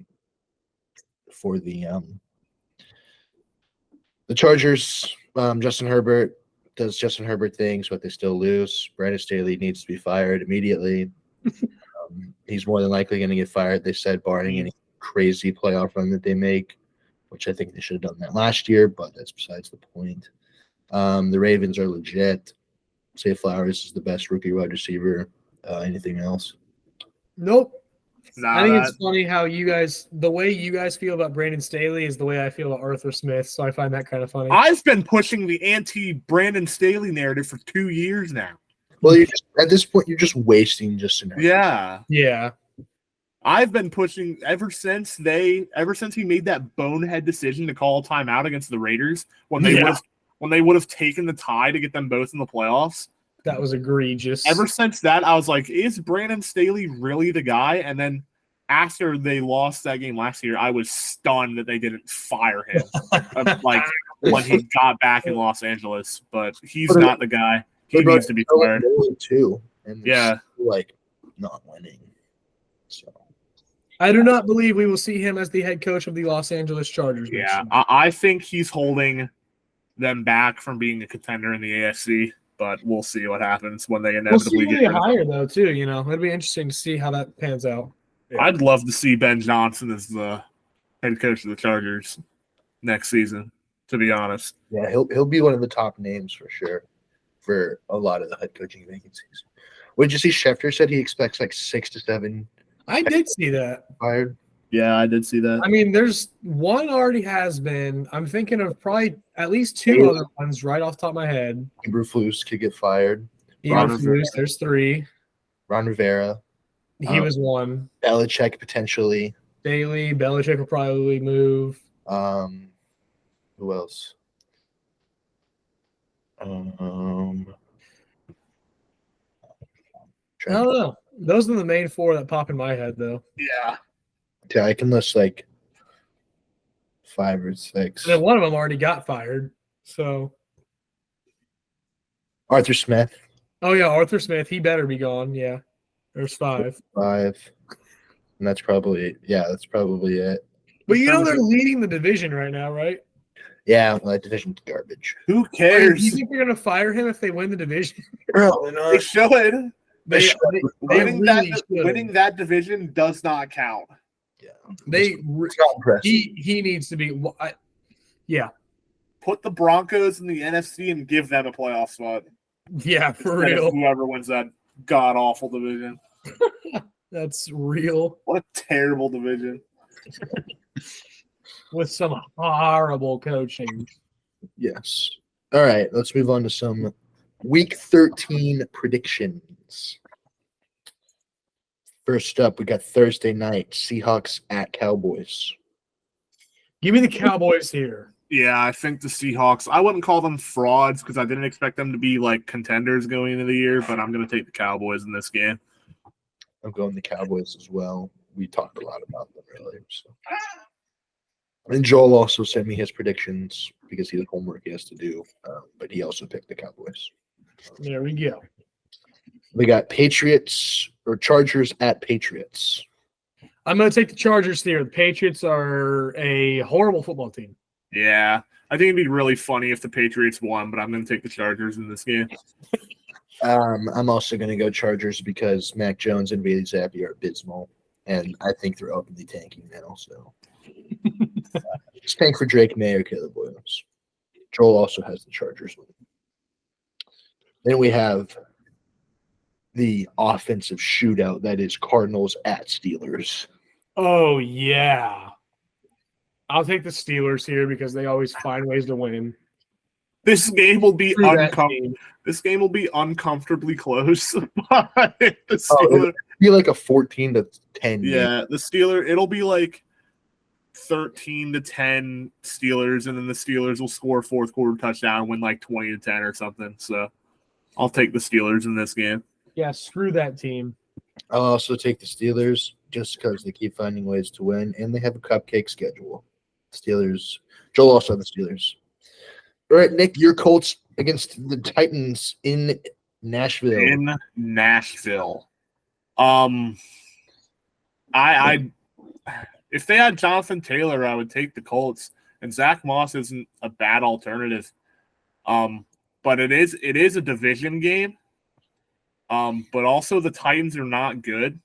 Chargers. Justin Herbert does Justin Herbert things, but they still lose. Brandon Staley needs to be fired immediately. He's more than likely going to get fired, they said, barring any crazy playoff run that they make, which I think they should have done that last year, but that's besides the point. The Ravens are legit. Zay Flowers is the best rookie wide receiver. Anything else? Nope. Nah, I think it's funny how the way you guys feel about Brandon Staley is the way I feel about Arthur Smith, so I find that kind of funny. I've been pushing the anti-Brandon Staley narrative for 2 years now. Well, at this point, you're just wasting Justin Herbert. Yeah. Yeah. I've been pushing ever since he made that bonehead decision to call a timeout against the Raiders when they would have taken the tie to get them both in the playoffs. That was egregious. Ever since that, I was like, is Brandon Staley really the guy? And then after they lost that game last year, I was stunned that they didn't fire him when he got back in Los Angeles. But he's not the guy. He needs to be fired too. And yeah, not winning. So I do not believe we will see him as the head coach of the Los Angeles Chargers. Yeah, I think he's holding them back from being a contender in the AFC, but we'll see what happens when they inevitably get higher, though, too. It'll be interesting to see how that pans out. Yeah. I'd love to see Ben Johnson as the head coach of the Chargers next season, to be honest. Yeah, he'll be one of the top names for sure for a lot of the head coaching vacancies. What did you see? Schefter said he expects 6 to 7. I did see that. Fired. Yeah, I did see that. I mean, there's one already has been. I'm thinking of probably at least 2 other ones right off the top of my head. Eberflus could get fired. There's 3. Ron Rivera. He was 1. Belichick potentially. Belichick will probably move. Who else? I don't know. Those are the main 4 that pop in my head, though. Yeah. Yeah, I can list 5 or 6. And then one of them already got fired. So Arthur Smith. Oh yeah, Arthur Smith. He better be gone. Yeah, there's 5. 5, and that's probably it. But they're leading the division right now, right? Yeah, well, that division's garbage. Who cares? Do you think they're going to fire him if they win the division? Probably not. They should. Winning really that division does not count. Yeah, he needs to be. Yeah. Put the Broncos in the NFC and give them a playoff spot. Yeah, for real. Whoever wins that god awful division. That's real. What a terrible division. With some horrible coaching. Yes. All right, let's move on to some Week 13 predictions. First up, we got Thursday night, Seahawks at Cowboys. Give me the Cowboys here. Yeah, I think the Seahawks, I wouldn't call them frauds because I didn't expect them to be contenders going into the year, but I'm going to take the Cowboys in this game. I'm going the Cowboys as well. We talked a lot about them earlier. So. And Joel also sent me his predictions because he has homework he has to do, but he also picked the Cowboys. There we go. We got Chargers at Patriots. I'm going to take the Chargers here. The Patriots are a horrible football team. Yeah, I think it'd be really funny if the Patriots won, but I'm going to take the Chargers in this game. I'm also going to go Chargers because Mac Jones and Bailey Zappi are abysmal, and I think they're openly tanking now. So just tank for Drake May or Caleb Williams. Joel also has the Chargers with him. Then we have the offensive shootout that is Cardinals at Steelers. Oh yeah. I'll take the Steelers here because they always find ways to win. This game will be Through that team. This game will be uncomfortably close. But the Oh, Steelers, it'll be like a 14-10 game. yeah, the Steelers. It'll be like 13-10 Steelers, and then the Steelers will score a fourth quarter touchdown and win like 20-10 or something. So I'll take the Steelers in this game. Yeah, screw that team. I'll also take the Steelers just because they keep finding ways to win, and they have a cupcake schedule. Steelers. Joel also had the Steelers. All right, Nick, your Colts against the Titans in Nashville. In Nashville. I if they had Jonathan Taylor, I would take the Colts. And Zach Moss isn't a bad alternative. But it is a division game. But also the Titans are not good.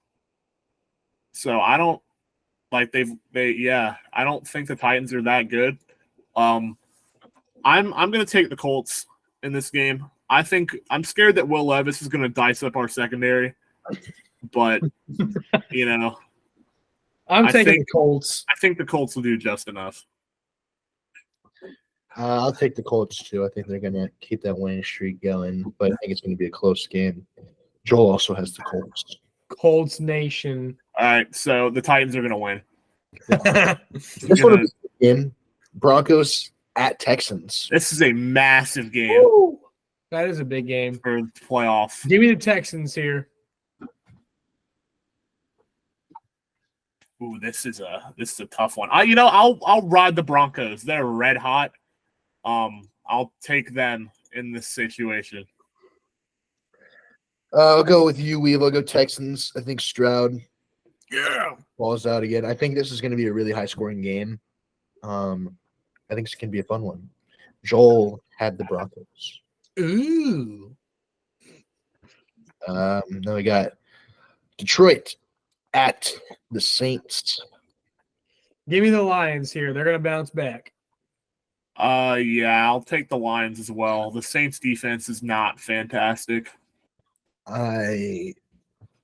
So I don't like I don't think the Titans are that good. I'm gonna take the Colts in this game. I'm scared that Will Levis is gonna dice up our secondary, but I'm I taking think- the Colts. I think the Colts will do just enough. I'll take the Colts too. I think they're going to keep that winning streak going, but I think it's going to be a close game. Joel also has the Colts. Colts Nation. All right, so the Titans are gonna win. This one is in Broncos at Texans. This is a massive game Woo! That is a big game. for the playoff. Give me the Texans here. Ooh, this is a tough one. I'll ride the Broncos. They're red hot. I'll take them in this situation. I'll go with you, Weave. I'll go Texans. I think Stroud Yeah. falls out again. I think this is going to be a really high-scoring game. I think it's going to be a fun one. Joel had the Broncos. Ooh. Then we got Detroit at the Saints. Give me the Lions here. They're going to bounce back. Yeah, I'll take the Lions as well. The Saints defense is not fantastic. I'm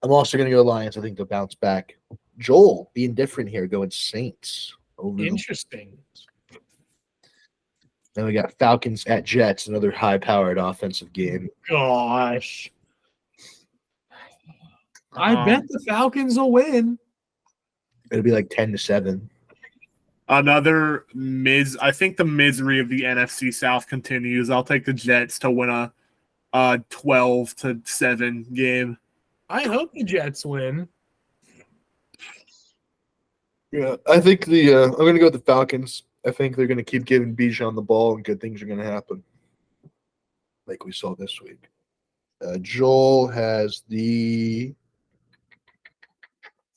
also going to go Lions. I think they'll bounce back. Joel being different here, going Saints over the Interesting. Then we got Falcons at Jets, another high-powered offensive game. Gosh. I Um, bet the Falcons will win. It'll be like 10-7. Another I think the misery of the NFC South continues. I'll take the Jets to win a 12-7 game. I hope the Jets win. Yeah, I think I'm going to go with the Falcons. I think they're going to keep giving Bijan the ball, and good things are going to happen, like we saw this week. Joel has the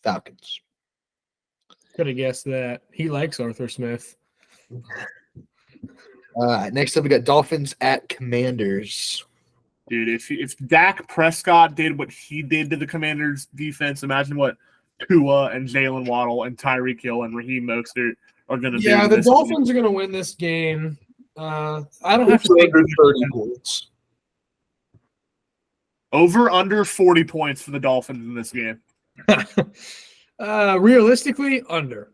Falcons. Could have guessed that. He likes Arthur Smith. Next up, we got Dolphins at Commanders. Dude, if Dak Prescott did what he did to the Commanders' defense, imagine what Tua and Jalen Waddle and Tyreek Hill and Raheem Mostert are going to do. Yeah, to the this Dolphins are going to win this game. I don't have to take Under 30 points. over 40 points for the Dolphins in this game. Realistically, under.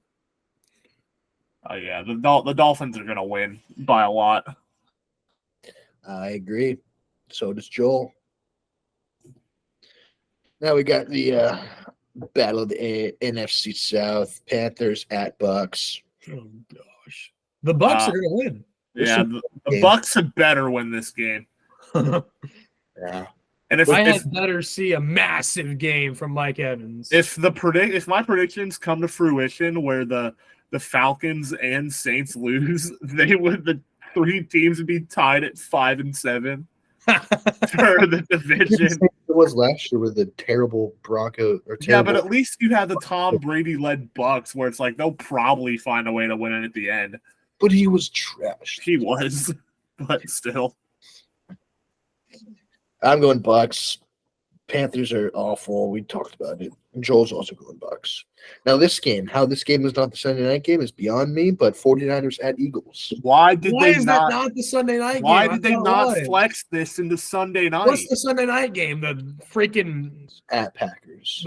Yeah, the Dolphins are going to win by a lot. I agree. So does Joel. Now we got the battle of the NFC South. Panthers at Bucks. Oh gosh, the Bucks are going to win. Yeah, the Bucks had better win this game. Yeah. And if I had better see a massive game from Mike Evans. if my predictions come to fruition, where the Falcons and Saints lose, the three teams would be tied at 5-7 for the division. It was last year with the terrible Bronco. Yeah, but at least you had the Tom Brady led Bucks, where it's like they'll probably find a way to win it at the end. But he was trash. He was, but still. I'm going Bucks. Panthers are awful. We talked about it. Joel's also going Bucks. Now this game, how this game is not the Sunday night game is beyond me, but 49ers at Eagles Why did Why they is not? that not the Sunday night Why game? I did they thought it not was. flex this into Sunday night? What's the Sunday night game? The freaking at Packers.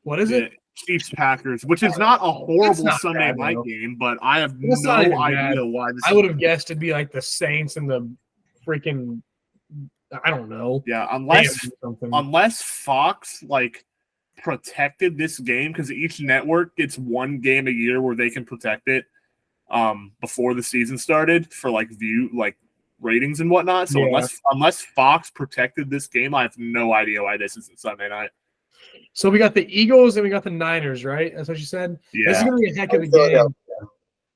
what is The it? Chiefs Packers, which is not a horrible not Sunday bad, night though. game, but I have That's not no even idea bad. why this. I would have guessed it'd be like the Saints and the freaking I don't know. Yeah, Rams or something. unless Fox like protected this game, because each network gets one game a year where they can protect it before the season started for like ratings and whatnot. So Yeah. unless Fox protected this game, I have no idea why this isn't Sunday night. So we got the Eagles and we got the Niners, right? That's what you said. This is Yeah, gonna be a heck of a game.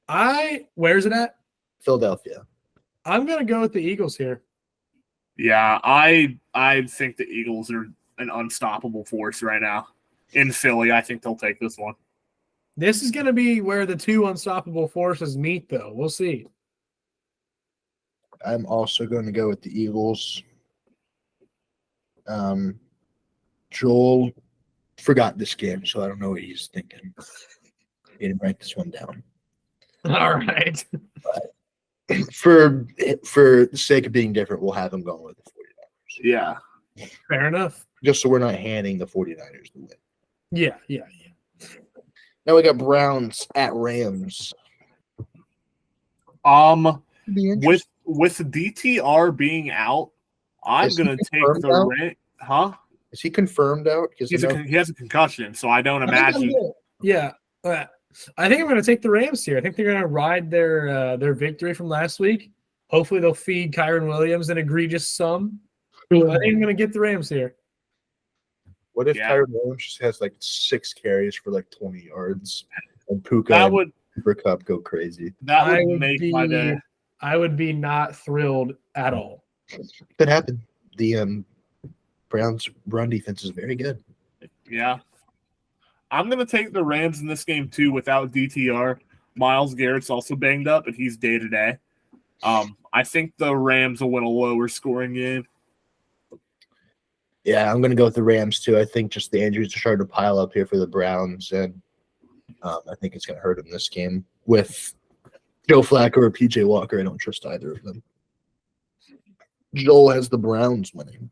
Philadelphia. Where's it at? Philadelphia. I'm gonna go with the Eagles here. yeah. I think the Eagles are an unstoppable force right now in Philly. I think they'll take this one. This is gonna be where the two unstoppable forces meet, though. We'll see. I'm also going to go with the Eagles. Joel forgot this game, so I don't know what he's thinking. He didn't write this one down. All right. For the sake of being different, we'll have him going with the 49ers. Yeah. Fair enough. Just so we're not handing the 49ers the win. Yeah. Now we got Browns at Rams. With DTR being out, I'm Is he gonna take confirmed the out? Rams. Huh? Is he confirmed out? Because He has a concussion, so I don't imagine. Yeah. I think I'm going to take the Rams here. I think they're going to ride their victory from last week. Hopefully, they'll feed Kyron Williams an egregious sum. I think I'm going to get the Rams here. what if Yeah. Kyron Williams just has like 6 carries for like 20 yards and Puka That and would Cooper Cup go crazy? make my day. I would be not thrilled at all. Could happen. The Browns' run defense is very good. Yeah. I'm gonna take the Rams in this game too without DTR. Miles Garrett's also banged up, and he's day to day. I think the Rams will win a lower scoring game. Yeah, I'm going to go with the Rams too. I think just the injuries are starting to pile up here for the Browns, and I think it's going to hurt them this game. With Joe Flacco or PJ Walker, I don't trust either of them. Joel has the Browns winning.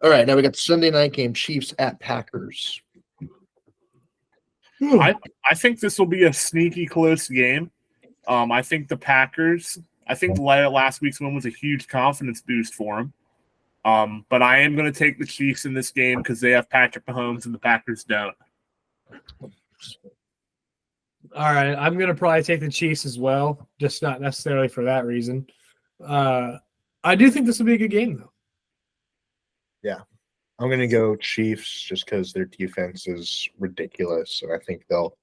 All right, now we got the Sunday night game, Chiefs at Packers. I think this will be a sneaky close game. I think the Packers. I think last week's win was a huge confidence boost for them. But I am going to take the Chiefs in this game because they have Patrick Mahomes and the Packers don't. All right. I'm going to probably take the Chiefs as well, just not necessarily for that reason. I do think this will be a good game, though. I'm going to go Chiefs just because their defense is ridiculous, and I think they'll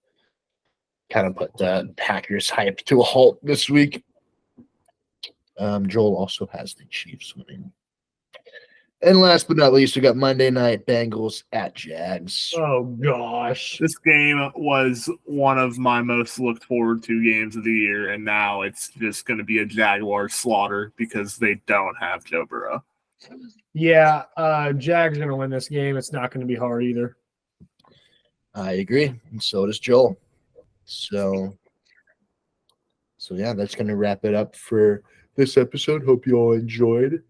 kind of put the Packers hype to a halt this week. Joel also has the Chiefs winning. And last but not least, we got Monday night Bengals at Jags. Oh, gosh. This game was one of my most looked forward to games of the year, and now it's just going to be a Jaguar slaughter because they don't have Joe Burrow. Yeah, Jags are going to win this game. It's not going to be hard either. I agree, and so does Joel. So yeah, that's going to wrap it up for this episode. Hope you all enjoyed.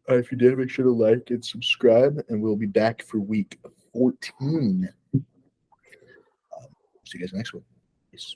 If you did, make sure to like and subscribe, and we'll be back for week 14. See you guys next one. Peace.